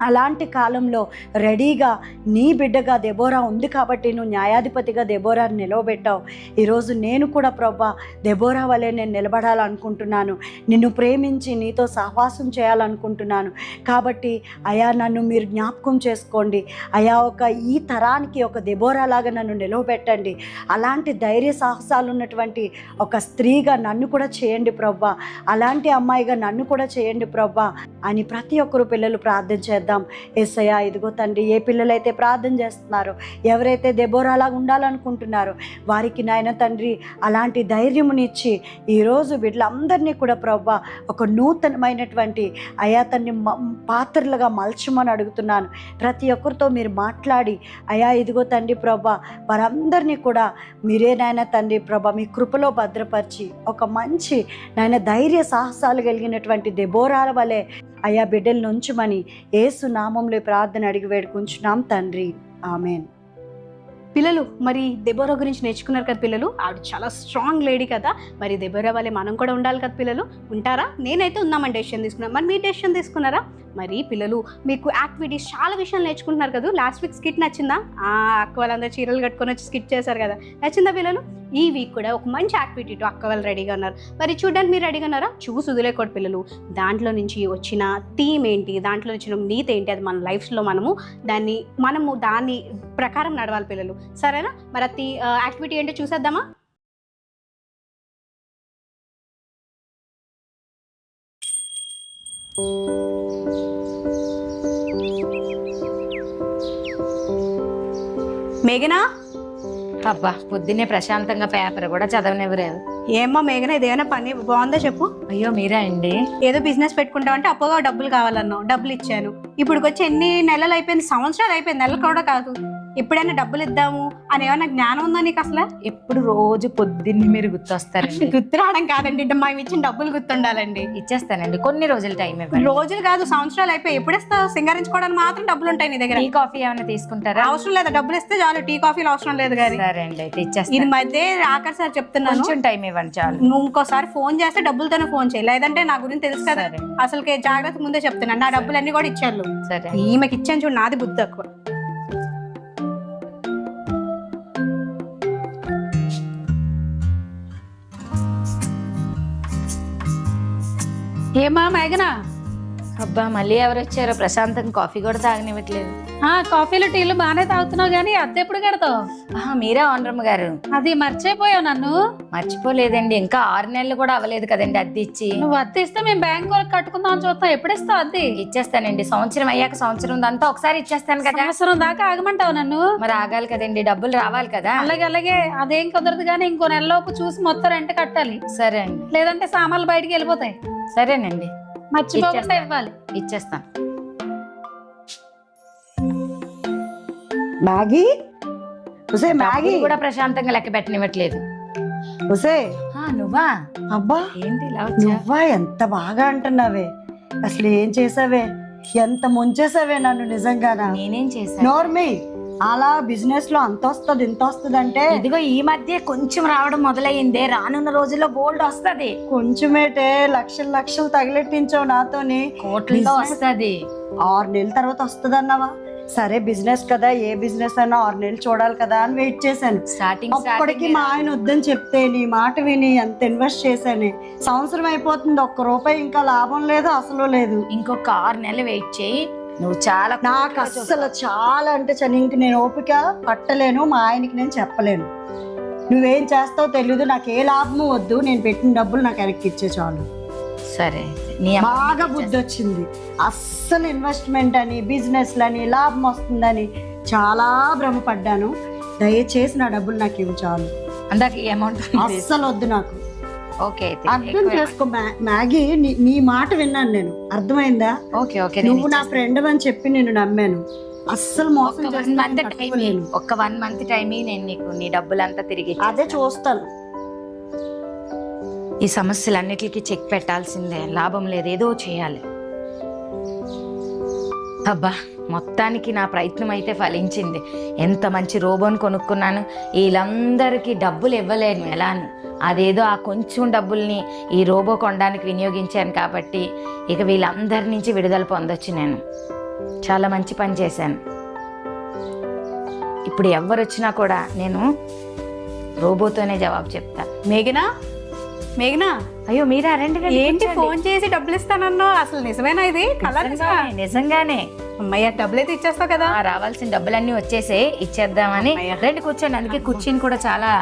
అలాంటి కాలంలో రెడీగా నీ బిడ్డగా దెబోరా ఉంది కాబట్టి నువ్వు న్యాయాధిపతిగా దెబోరాని నిలవబెట్టావు. ఈరోజు నేను కూడా ప్రభా దెబోరా వలె నేను నిలబడాలనుకుంటున్నాను. నిన్ను ప్రేమించి నీతో సహవాసం చేయాలనుకుంటున్నాను. కాబట్టి అయా నన్ను మీరు జ్ఞాపకం చేసుకోండి. అయా ఈ తరానికి ఒక దెబోరా లాగా నన్ను నిలవబెట్టండి. అలాంటి ధైర్య సాహసాలు ఉన్నటువంటి ఒక స్త్రీగా నన్ను కూడా చేయండి ప్రభా. అలాంటి అమ్మాయిగా నన్ను కూడా చేయండి ప్రభా అని ప్రతి ఒక్కరు పిల్లలు ప్రార్థన చేద్దాం. యేసయ్యా, ఇదిగో తండ్రి, ఏ పిల్లలైతే ప్రార్థన చేస్తున్నారో, ఎవరైతే దెబోరాలాగా ఉండాలనుకుంటున్నారో వారికి నాయన తండ్రి అలాంటి ధైర్యమునిచ్చి ఈరోజు వీళ్ళందరినీ కూడా ప్రభా ఒక నూతనమైనటువంటి అయా తండ్రి పాత్రలుగా మలచమని అడుగుతున్నాను. ప్రతి ఒక్కరితో మీరు మాట్లాడి అయా ఇదిగో తండ్రి ప్రభా వారందరినీ కూడా మీరే నాయన తండ్రి ప్రభా మీ కృపలో భద్రపరిచి ఒక మంచి నాయన ధైర్య సాహసాలు కలిగినటువంటి దెబోరాల వలె అయా బిడ్డలను ఉంచుమని యేసు నామంలో ప్రార్థన అడిగి వేడుకుంటున్నాం తండ్రి, ఆమెన్. పిల్లలు, మరి దెబోరా గురించి నేర్చుకున్నారు కదా పిల్లలు. ఆవిడ చాలా స్ట్రాంగ్ లేడీ కదా. మరి దెబోరా వల్లే మనం కూడా ఉండాలి కదా పిల్లలు. ఉంటారా? నేనైతే ఉందామని డెసిషన్ తీసుకున్నాను. మరి మీరు డెసిషన్ తీసుకున్నారా? మరి పిల్లలు మీకు యాక్టివిటీస్ చాలా విషయాలు నేర్చుకుంటున్నారు కదా. లాస్ట్ వీక్ స్కిట్ నచ్చిందా? అక్క వాళ్ళందరూ చీరలు కట్టుకొని వచ్చి స్కిట్ చేశారు కదా, నచ్చిందా పిల్లలు? ఈ వీక్ కూడా ఒక మంచి యాక్టివిటీతో అక్క వాళ్ళు రెడీగా ఉన్నారు. మరి చూడడానికి మీరు రెడీగా ఉన్నారా? చూసి వదిలేకూడదు పిల్లలు. దాంట్లో నుంచి వచ్చిన థీమ్ ఏంటి, దాంట్లో వచ్చిన నీతి ఏంటి, అది మన లైఫ్లో మనము దాన్ని ప్రకారం నడవాలి పిల్లలు. సరేనా? మరి అది యాక్టివిటీ ఏంటో చూసేద్దామా? మేఘనా, అబ్బా పొద్దున్నే ప్రశాంతంగా పేపర్ కూడా చదవనివ్వలేదు. ఏమ్మా మేఘనా, ఇదేమైనా పని బాగుందా చెప్పు. అయ్యో మీరా అండి? ఏదో బిజినెస్ పెట్టుకుంటావు అంటే అప్పుగా డబ్బులు కావాలన్నావు, డబ్బులు ఇచ్చాను. ఇప్పుడు వచ్చి ఎన్ని నెలలు అయిపోయింది, సంవత్సరాలు అయిపోయింది, నెలలు కూడా కాదు. ఎప్పుడైనా డబ్బులు ఇద్దాము అని ఏమైనా జ్ఞానం ఉందా నీకు అసలు? ఎప్పుడు రోజు పొద్దున్నే మీరు గుర్తొస్తారండి. గుర్తు రావడం కాదండి, మేము ఇచ్చిన డబ్బులు గుర్తుండాలండి. ఇచ్చేస్తానండి, కొన్ని రోజులు టైం ఇవ్వండి. రోజులు కాదు, సంవత్సరాలు అయిపోయి. ఎప్పుడేస్తావు? సింగారించుకోవడానికి మాత్రం డబ్బులు ఉంటాయి నీ దగ్గర. టీ కాఫీ ఏమైనా తీసుకుంటారా? అవసరం లేదా, డబ్బులు ఇస్తే చాలు. టీ కాఫీలు అవసరం లేదు కానీ. సరే అండి, అయితే ఇచ్చేస్తాను. ఇది మధ్య ఆఖరి సార్ చెప్తున్నాను, కొంచెం టైం ఇవ్వండి చాలు. నువ్వు ఇంకోసారి ఫోన్ చేస్తే డబ్బులతోనే ఫోన్ చేయి, లేదంటే నా గురించి తెలుసు కదా. అసలు జాగ్రత్త ముందే చెప్తున్నాను. నా డబ్బులు అన్ని కూడా ఇచ్చారు. సరే, ఈమెకి ఇచ్చాను చూడు, నాది బుద్ధి తక్కువ. ఏమా మేఘనా? అబ్బా మళ్ళీ ఎవరు వచ్చారో, ప్రశాంతంగా కాఫీ కూడా తాగనివ్వట్లేదు. కాఫీలు టీలు బాగానే తాగుతున్నావు కానీ అద్దె ఎప్పుడు కడతావు? మీరే ఓనరమ్మ గారు? అది మర్చిపోయావు నన్ను. మర్చిపోలేదండి, ఇంకా 6 నెలలు కూడా అవ్వలేదు కదండి అద్దె ఇచ్చి. నువ్వు అద్దె ఇస్తే మేము బ్యాంక్ వాళ్ళకి కట్టుకుందాం అని చూస్తాం. ఎప్పుడు ఇస్తావు అద్దె? ఇచ్చేస్తానండి, సంవత్సరం అయ్యాక సంవత్సరం అంతా ఒకసారి ఇచ్చేస్తాను కదా. సంవత్సరం దాకా ఆగమంటావు నన్ను? మరి ఆగాలి కదండి, డబ్బులు రావాలి కదా. అలాగే అదేం కుదరదు కానీ ఇంకో నెలలోపు చూసి మొత్తం రెంట్ కట్టాలి. సరే అండి. లేదంటే సామాన్లు బయటికి వెళ్ళిపోతాయి. సరేనండి, మర్చిపోకుండా ఇవ్వాలి. ఇచ్చేస్తాను. మ్యాగీ మ్యాగీ కూడా ప్రశాంతంగా లెక్క పెట్టనివ్వట్లేదు. నువ్వా? అబ్బా ఏంటి ఇలా నువ్వా? ఎంత బాగా అంటున్నావే, అసలు ఏం చేసావే, ఎంత ముంచేసావే నన్ను. నిజంగానా? నేనేం చేశాను? నోర్మి, అలా బిజినెస్ లో అంత వస్తుంది ఇంత వస్తుంది అంటే, ఇదిగో ఈ మధ్య కొంచెం రావడం మొదలయ్యిందే, రానున్న రోజుల్లో గోల్డ్ వస్తది. కొంచెమేటే, లక్షలు లక్షలు తగిలెట్టించావు నాతోని. కోట్లతో వస్తది. 6 నెలల తర్వాత వస్తుంది అన్నావా? సరే బిజినెస్ కదా, ఏ బిజినెస్ అయినా 6 నెలలు చూడాలి కదా అని వెయిట్ చేశాను. అప్పటికి మా ఆయన వద్దని చెప్తే నీ మాట విని ఎంత ఇన్వెస్ట్ చేశాను. సంవత్సరం అయిపోతుంది, ₹1 ఇంకా లాభం లేదు, అసలు లేదు. ఇంకొక 6 నెలలు వెయిట్ చేయి, నువ్వు చాలా నాకు అస్సలు చాలా అంటే ఇంక నేను ఓపిక పట్టలేను. మా ఆయనకి నేను చెప్పలేను. నువ్వేం చేస్తావో తెలీదు, నాకు ఏ లాభము వద్దు, నేను పెట్టిన డబ్బులు నాకు వెనక్కి ఇచ్చే చాలు. సరే నీ బాగా బుద్ధి వచ్చింది. అస్సలు ఇన్వెస్ట్మెంట్ అని, బిజినెస్లని, లాభం వస్తుందని చాలా భ్రమపడ్డాను. దయచేసి నా డబ్బులు నాకు ఇవ్వు చాలు. అందాక ఈ అమౌంట్ అస్సలు వద్దు నాకు. ఓకే అయితే అర్థం చేసుకో మ్యాగీ, నీ మాట విన్నాను నేను, అర్థమైందా? ఓకే ఓకే నువ్వు నా ఫ్రెండ్ అని చెప్పి నేను నమ్మాను. అస్సలు మోసం ఒక్క 1 మంత్ టైం నేను నీకు నీ డబ్బులంతా తిరిగి అదే చూస్తాను. ఈ సమస్యలన్నిటికీ చెక్ పెట్టాల్సిందే, లాభం లేదు, ఏదో చేయాలి. అబ్బా మొత్తానికి నా ప్రయత్నం అయితే ఫలించింది. ఎంత మంచి రోబోని కొనుక్కున్నాను. వీళ్ళందరికీ డబ్బులు ఇవ్వలేను ఎలా అని, అదేదో ఆ కొంచెం డబ్బుల్ని ఈ రోబో కొనడానికి వినియోగించాను కాబట్టి ఇక వీళ్ళందరి నుంచి విడుదల పొందొచ్చు. నేను చాలా మంచి పని చేశాను. ఇప్పుడు ఎవరు వచ్చినా కూడా నేను రోబోతోనే జవాబు చెప్తా. మేఘనా అయ్యో మీరా రండి రండి, ఏంటి కూర్చోండి. ఫోన్ చేసి డబ్బులు ఇస్తానన్నా? అసలు నిజమేనా ఇది? నిజంగానే అమ్మయ్య, డబ్బులు అయితే ఇచ్చేస్తావు కదా? రావాల్సిన డబ్బులన్నీ వచ్చేసే ఇచ్చేద్దామని. రండి కూర్చోండి. అందుకే కుర్చీని కూడా చాలా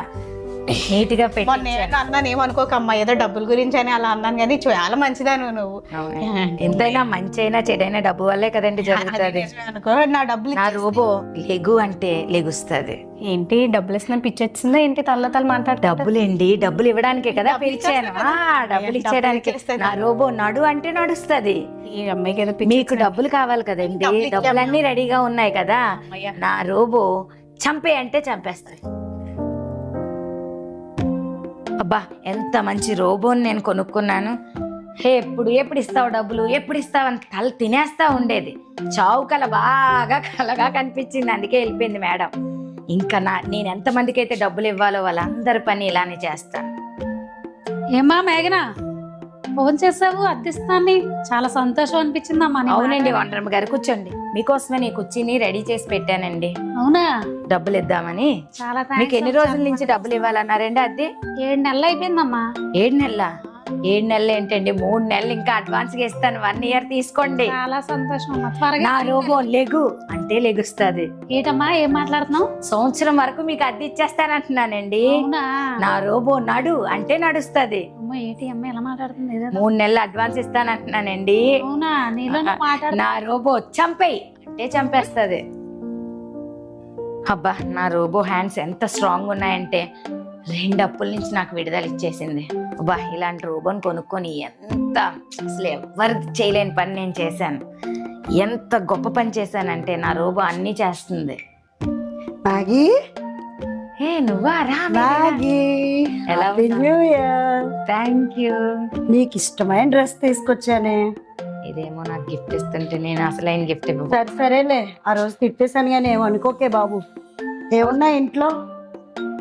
నీట్ గా మొన్న అన్నాను, ఏమనుకోక అమ్మా, ఏదో డబ్బుల గురించి అని అలా అన్నాను, కానీ చాలా మంచిదాను నువ్వు. ఎంతైనా మంచి అయినా చెడైనా డబ్బు వల్లే కదండి జరుగుతుంది. అనుకో, నా డబ్బులు నా రోబో లెగు అంటే లెగుస్తుంది. ఏంటి డబ్బులు ఇస్తున్నా పిచ్చొచ్చిందా ఏంటి? తల్ల మాట్లాడు. డబ్బులేండి, డబ్బులు ఇవ్వడానికే కదా పిలిచాను. డబ్బులు ఇచ్చేయడానికి. నా రోబో నడు అంటే నడుస్తుంది. ఈ అమ్మాయికి ఏదో మీకు డబ్బులు కావాలి కదండి, డబ్బులన్నీ రెడీగా ఉన్నాయి కదా. నా రోబో చంపే అంటే చంపేస్తుంది. అబ్బా ఎంత మంచి రోబోని నేను కొనుక్కున్నాను. ఎప్పుడు ఇస్తావు డబ్బులు, ఎప్పుడు ఇస్తావు అని తల తినేస్తా ఉండేది. చావు కల బాగా కలగా కనిపించింది, అందుకే వెళ్ళిపోయింది మేడం. ఇంకా నేను ఎంతమందికి అయితే డబ్బులు ఇవ్వాలో వాళ్ళందరి పని ఇలానే చేస్తాను. ఏమా మేఘనా, ఫోన్ చేసావు అద్దిస్తాన్ని? చాలా సంతోషం అనిపించిందమ్మా. అవునండి వండరమ్మ గారు, కూర్చోండి. మీకోసమే నీ కుర్చీని రెడీ చేసి పెట్టానండి. అవునా? డబ్బులు ఇద్దామని. చాలా మీకు ఎన్ని రోజుల నుంచి డబ్బులు ఇవ్వాలన్నారండి? అది 7 నెలలు అయిపోయిందమ్మా. 7 నెలల? 7 నెలలు ఏంటండి, 3 నెలలు ఇంకా అడ్వాన్స్ గా ఇస్తాను. 1 ఇయర్ తీసుకోండి. చాలా సంతోషం అమ్మా. త్వరగా నా రోబో లెగు అంటే లెగుస్తుంది. ఏటమ్మా ఏం మాట్లాడుతున్నావు? సంవత్సరం వరకు మీకు అద్దె ఇచ్చేస్తానంటున్నానండి. అవునా? నా రోబో నడు అంటే నడుస్తుంది. అమ్మ ఏంటి అమ్మ ఎలా మాట్లాడుతుంది? 3 నెలలు అడ్వాన్స్ ఇస్తానంటున్నానండి. అవునా? నీలో మాట్లాడు. నా రోబో చంపేయి అంటే చంపేస్తుంది. అబ్బా నా రోబో హ్యాండ్స్ ఎంత స్ట్రాంగ్ ఉన్నాయంటే 2 అప్పుల నుంచి నాకు విడుదల ఇచ్చేసింది. అబ్బా ఇలాంటి రోబోని కొనుక్కొని ఎంత అసలు ఎవరు చేయలేని పని నేను చేశాను. ఎంత గొప్ప పని చేశానంటే నా రోబో అన్నీ చేస్తుంది. మ్యాగీ, నువ్వా రా మ్యాగీ, ఎలా happy new year. Thank you. నీకు ఇష్టమైన డ్రెస్ తీసుకొచ్చానే. ఇదేమో నాకు గిఫ్ట్ ఇస్తుంటే నేను అసలైన గిఫ్ట్ ఇవ్వ. సరేలే, ఆ రోజు తిట్టేశాను కానీ ఏమనుకోకే బాబు. ఏమున్నా ఇంట్లో?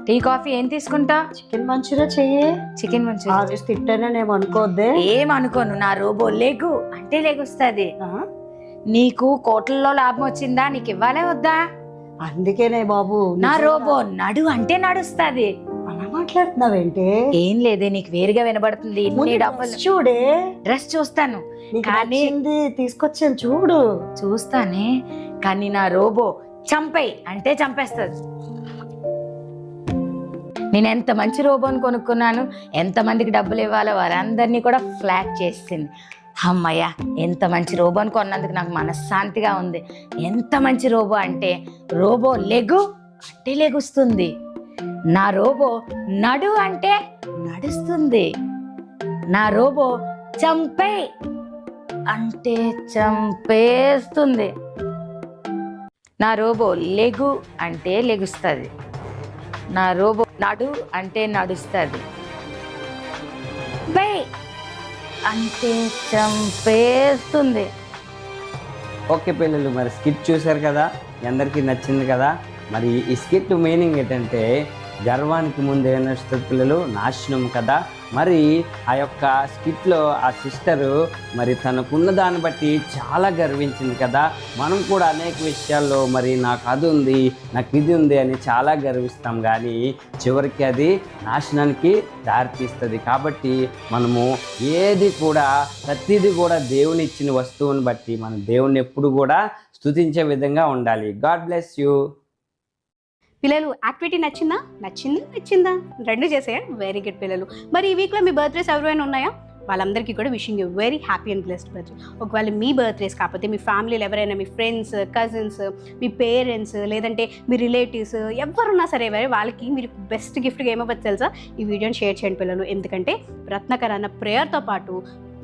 టీ కాఫీ ఏం తీసుకుంటా? చికెన్ మంచూరియా చెయ్యి. చికెన్ ఆ మంచూరియా రోజు తిట్టానే ఏమనుకోద్దే. ఏమనుకోను. నా రోబో లెగు అంటే లెగుస్తుంది. నీకు కోట్లలో లాభం వచ్చిందా? నీకు ఇవ్వాలే వద్దా? అందుకేనే బాబు. నా రోబో నడు అంటే నడుస్తుంది. అలా మాట్లాడుతున్నావేంటి? ఏం లేదే, నీకు వేరుగా వినబడుతుంది. ఇన్ని డబ్బులు చూడే. డ్రెస్ చూస్తాను కానీ తీసుకొచ్చాను చూడు. చూస్తానే కానీ నా రోబో చంపేయి అంటే చంపేస్తుంది. నేను ఎంత మంచి రోబోని కొనుక్కున్నాను, ఎంతమందికి డబ్బులు ఇవ్వాలో వారందరినీ కూడా ఫ్లాట్ చేసింది. అమ్మయ్య ఎంత మంచి రోబోని కొన్నందుకు నాకు మనశ్శాంతిగా ఉంది. ఎంత మంచి రోబో అంటే, రోబో లెగు అంటే లెగుస్తుంది. నా రోబో నడు అంటే నడుస్తుంది. నా రోబో చంపే అంటే చంపేస్తుంది. నా రోబో లెగు అంటే లెగుస్తుంది. నా రోబో నడు అంటే నడుస్తుంది. బై అంటే చంపేస్తుంది. ఓకే పిల్లలు, మరి స్కిట్ చూశారు కదా, అందరికీ నచ్చింది కదా. మరి ఈ స్కిట్ మీనింగ్ ఏంటంటే, గర్వానికి ముందు ఏం నడుస్తుంది పిల్లలు? నాశనం కదా. మరి ఆ యొక్క స్కిట్లో ఆ సిస్టరు మరి తనకున్న దాన్ని బట్టి చాలా గర్వించింది కదా. మనం కూడా అనేక విషయాల్లో మరి నాకు అది ఉంది, నాకు ఇది ఉంది అని చాలా గర్విస్తాం, కానీ చివరికి అది నాశనానికి దారితీస్తుంది. కాబట్టి మనము ఏది కూడా ప్రతిదీ కూడా దేవుని ఇచ్చిన వస్తువుని బట్టి మనం దేవుణ్ణి ఎప్పుడు కూడా స్తుతించే విధంగా ఉండాలి. God bless you. పిల్లలు యాక్టివిటీ నచ్చిందా రెండు చేసేయండి. వెరీ గుడ్ పిల్లలు. మరి ఈ వీక్లో మీ బర్త్డేస్ ఎవరైనా ఉన్నాయా? వాళ్ళందరికీ కూడా wishing you very happy and blessed birthday. ఒకవేళ మీ బర్త్డేస్ కాకపోతే మీ ఫ్యామిలీలో ఎవరైనా, మీ ఫ్రెండ్స్, కజిన్స్, మీ పేరెంట్స్, లేదంటే మీ రిలేటివ్స్ ఎవరున్నా సరే వాళ్ళకి మీరు బెస్ట్ గిఫ్ట్గా ఏమవ్వచ్చు తెలుసా? ఈ వీడియోని షేర్ చేయండి పిల్లలు. ఎందుకంటే రత్నాకర్ అన్న ప్రేయర్తో పాటు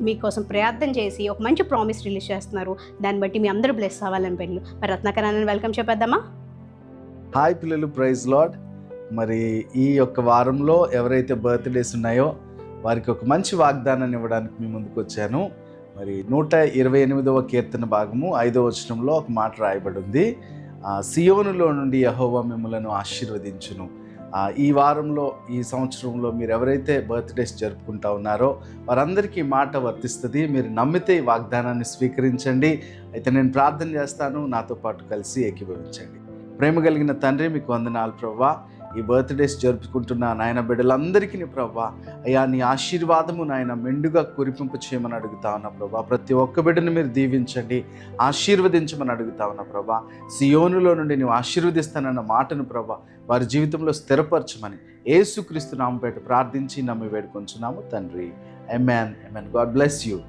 మీకోసం ప్రార్థన చేసి ఒక మంచి ప్రామిస్ రిలీజ్ చేస్తున్నారు. దాన్ని బట్టి మీ అందరూ బ్లెస్ అవ్వాలని పిల్లలు. మరి రత్నాకర్ అన్నని వెల్కమ్ చెప్పేద్దామా? హాయ్ పిల్లలు, ప్రైజ్ లార్డ్. మరి ఈ యొక్క వారంలో ఎవరైతే బర్త్డేస్ ఉన్నాయో వారికి ఒక మంచి వాగ్దానాన్ని ఇవ్వడానికి మీ ముందుకు వచ్చాను. మరి 128వ కీర్తన భాగము 5వ వచనంలో ఒక మాట రాయబడి ఉంది, సియోనులో నుండి యెహోవా మిమ్ములను ఆశీర్వదించును. ఈ వారంలో, ఈ సంవత్సరంలో మీరు ఎవరైతే బర్త్డేస్ జరుపుకుంటా ఉన్నారో వారందరికీ ఈ మాట వర్తిస్తుంది. మీరు నమ్మితే ఈ వాగ్దానాన్ని స్వీకరించండి. అయితే నేను ప్రార్థన చేస్తాను, నాతో పాటు కలిసి ఏకీభవించండి. ప్రేమ కలిగిన తండ్రి, మీకు వందనాలు ప్రభువా. ఈ బర్త్డేస్ జరుపుకుంటున్న నాయన బిడ్డలందరికీ ప్రభువా, అయ్యా నీ ఆశీర్వాదము నాయన మెండుగా కురిపింపు చేయమని అడుగుతా ఉన్నా ప్రభా. ప్రతి ఒక్క బిడ్డను మీరు దీవించండి, ఆశీర్వదించమని అడుగుతా ఉన్నా ప్రభా. సియోనులో నుండి నువ్వు ఆశీర్వదిస్తానన్న మాటను ప్రభా వారి జీవితంలో స్థిరపరచమని యేసుక్రీస్తు నామముపేట ప్రార్థించి నమ్మి వేడుకొంచున్నాము తండ్రి. Amen. Amen. God bless you.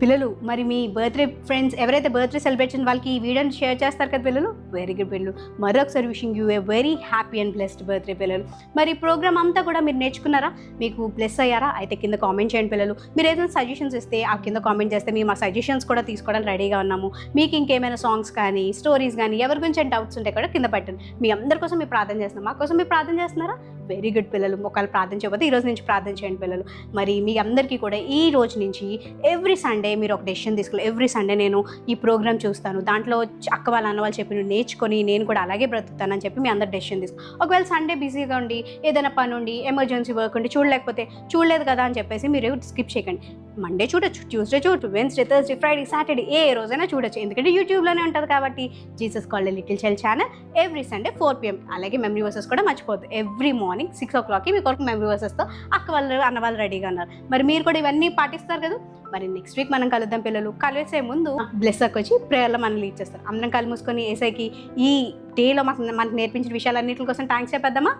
పిల్లలు, మరి మీ బర్త్డే ఫ్రెండ్స్ ఎవరైతే బర్త్డే సెలబ్రేషన్ వాళ్ళకి ఈ వీడియోని షేర్ చేస్తారు కదా పిల్లలు. వెరీ గుడ్ పిల్లలు. మరొకసారి wishing you a very happy and blessed birthday పిల్లలు. మరి ప్రోగ్రామ్ అంతా కూడా మీరు నేర్చుకున్నారా? మీకు బ్లెస్ అయ్యారా? అయితే కింద కామెంట్ చేయండి పిల్లలు. మీరు ఏదైనా సజెషన్స్ ఇస్తే ఆ కింద కామెంట్ చేస్తే మేము ఆ సజెషన్స్ కూడా తీసుకోవడానికి రెడీగా ఉన్నాము. మీకు ఇంకేమైనా సాంగ్స్ కానీ, స్టోరీస్ కానీ, ఎవరి గురించి డౌట్స్ ఉంటే కూడా కింద పెట్టండి. మీ అందరి కోసం మీరు ప్రార్థన చేస్తున్నాం, మా కోసం మీరు ప్రార్థన చేస్తున్నారా? వెరీ గుడ్ పిల్లలు. ఒకవేళ ప్రార్థన చేయకపోతే ఈరోజు నుంచి ప్రార్థన చేయండి పిల్లలు. మరి మీ అందరికీ కూడా ఈ రోజు నుంచి ఎవ్రీ సండే మీరు ఒక డెసిషన్ తీసుకోవాలి. ఎవ్రీ సండే నేను ఈ ప్రోగ్రామ్ చూస్తాను, దాంట్లో అక్క వాళ్ళ అన్న వాళ్ళు చెప్పి నేర్చుకొని నేను కూడా అలాగే బ్రతుకుతానని చెప్పి మీ అందరు డెసిషన్ తీసుకో. ఒకవేళ సండే బిజీగా ఉండి ఏదైనా పని ఉండి ఎమర్జెన్సీ వర్క్ ఉండి చూడలేదు కదా అని చెప్పేసి మీరు స్కిప్ చేయకండి. మండే చూడొచ్చు, ట్యూస్డే చూడొచ్చు, వెన్స్డే, థర్స్డే, ఫ్రైడే, సాటర్డే ఏ రోజైనా చూడొచ్చు. ఎందుకంటే యూట్యూబ్లోనే ఉంటుంది కాబట్టి. Jesus called little child channel every Sunday 4 PM. అలాగే మెమరీ వర్సెస్ కూడా మర్చిపోద్దు. ఎవ్రీ మార్నింగ్ 6 o'clockకి మీ కొరకు మెమరీ వర్సెస్తో అక్క వాళ్ళు అన్న వాళ్ళు రెడీగా ఉన్నారు. మరి మీరు కూడా ఇవన్నీ పాటిస్తారు కదా. మరి నెక్స్ట్ వీక్ మనం కలుద్దాం పిల్లలు. కలిసే ముందు బ్లెస్ అక్క వచ్చి ప్రేయర్లో మనం లీడ్ చేస్తారు. అందరం కళ్ళు మూసుకొని ఏసైకి ఈ డేలో మనకు నేర్పించిన విషయాలన్నింటి కోసం థ్యాంక్స్ చెప్పేద్దామా?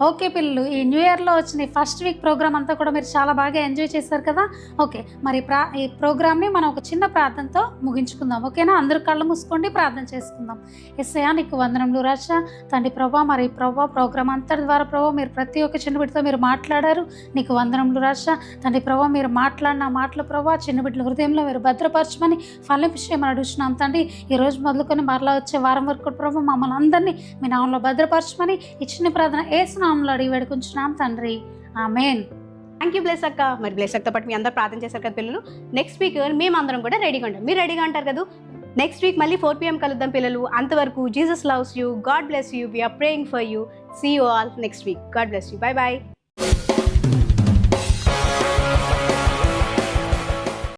ఓకే పిల్లలు, ఈ న్యూ ఇయర్లో వచ్చిన ఫస్ట్ వీక్ ప్రోగ్రామ్ అంతా కూడా మీరు చాలా బాగా ఎంజాయ్ చేశారు కదా. ఓకే, మరి ఈ ప్రోగ్రామ్ని మనం ఒక చిన్న ప్రార్థనతో ముగించుకుందాం. ఓకేనా? అందరూ కళ్ళు మూసుకోండి, ప్రార్థన చేసుకుందాం. యేసయ్యా నీకు వందనములు రాజా. తండ్రి ప్రభా, మరి ప్రభా ప్రోగ్రామ్ అంతటి ద్వారా ప్రభా మీరు ప్రతి ఒక్క చిన్న బిడ్డతో మీరు మాట్లాడారు. నీకు వందనములు రాజా. తండ్రి ప్రభా మీరు మాట్లాడిన మాటలు ప్రభా చిన్న బిడ్డల హృదయంలో మీరు భద్రపరచమని ఫలింపు చేయమని అడుగుతున్నాం తండ్రి. ఈ రోజు మొదలుకొని మరలా వచ్చే వారం వరకు ప్రభా మమ్మల్ని అందరినీ మీ నామంలో భద్రపరచమని ఈ చిన్న ప్రార్థన యేసు నామములో అడిగి వేడుకుంటున్నాం తండ్రి. ఆమేన్. థ్యాంక్ యూ బ్లెస్ అక్క. మరి బ్లెస్ అక్కతో పాటు మీ అందరూ ప్రార్థన చేశారు కదా పిల్లలు. నెక్స్ట్ వీక్ మేమందరం కూడా రెడీగా ఉంటాం. మీరు రెడీగా ఉంటారు కదా. నెక్స్ట్ వీక్ మళ్ళీ 4 PM కలుద్దాం పిల్లలు. అంతవరకు Jesus loves you. God bless you. We're praying for you. See you all next week. God bless you. Bye bye.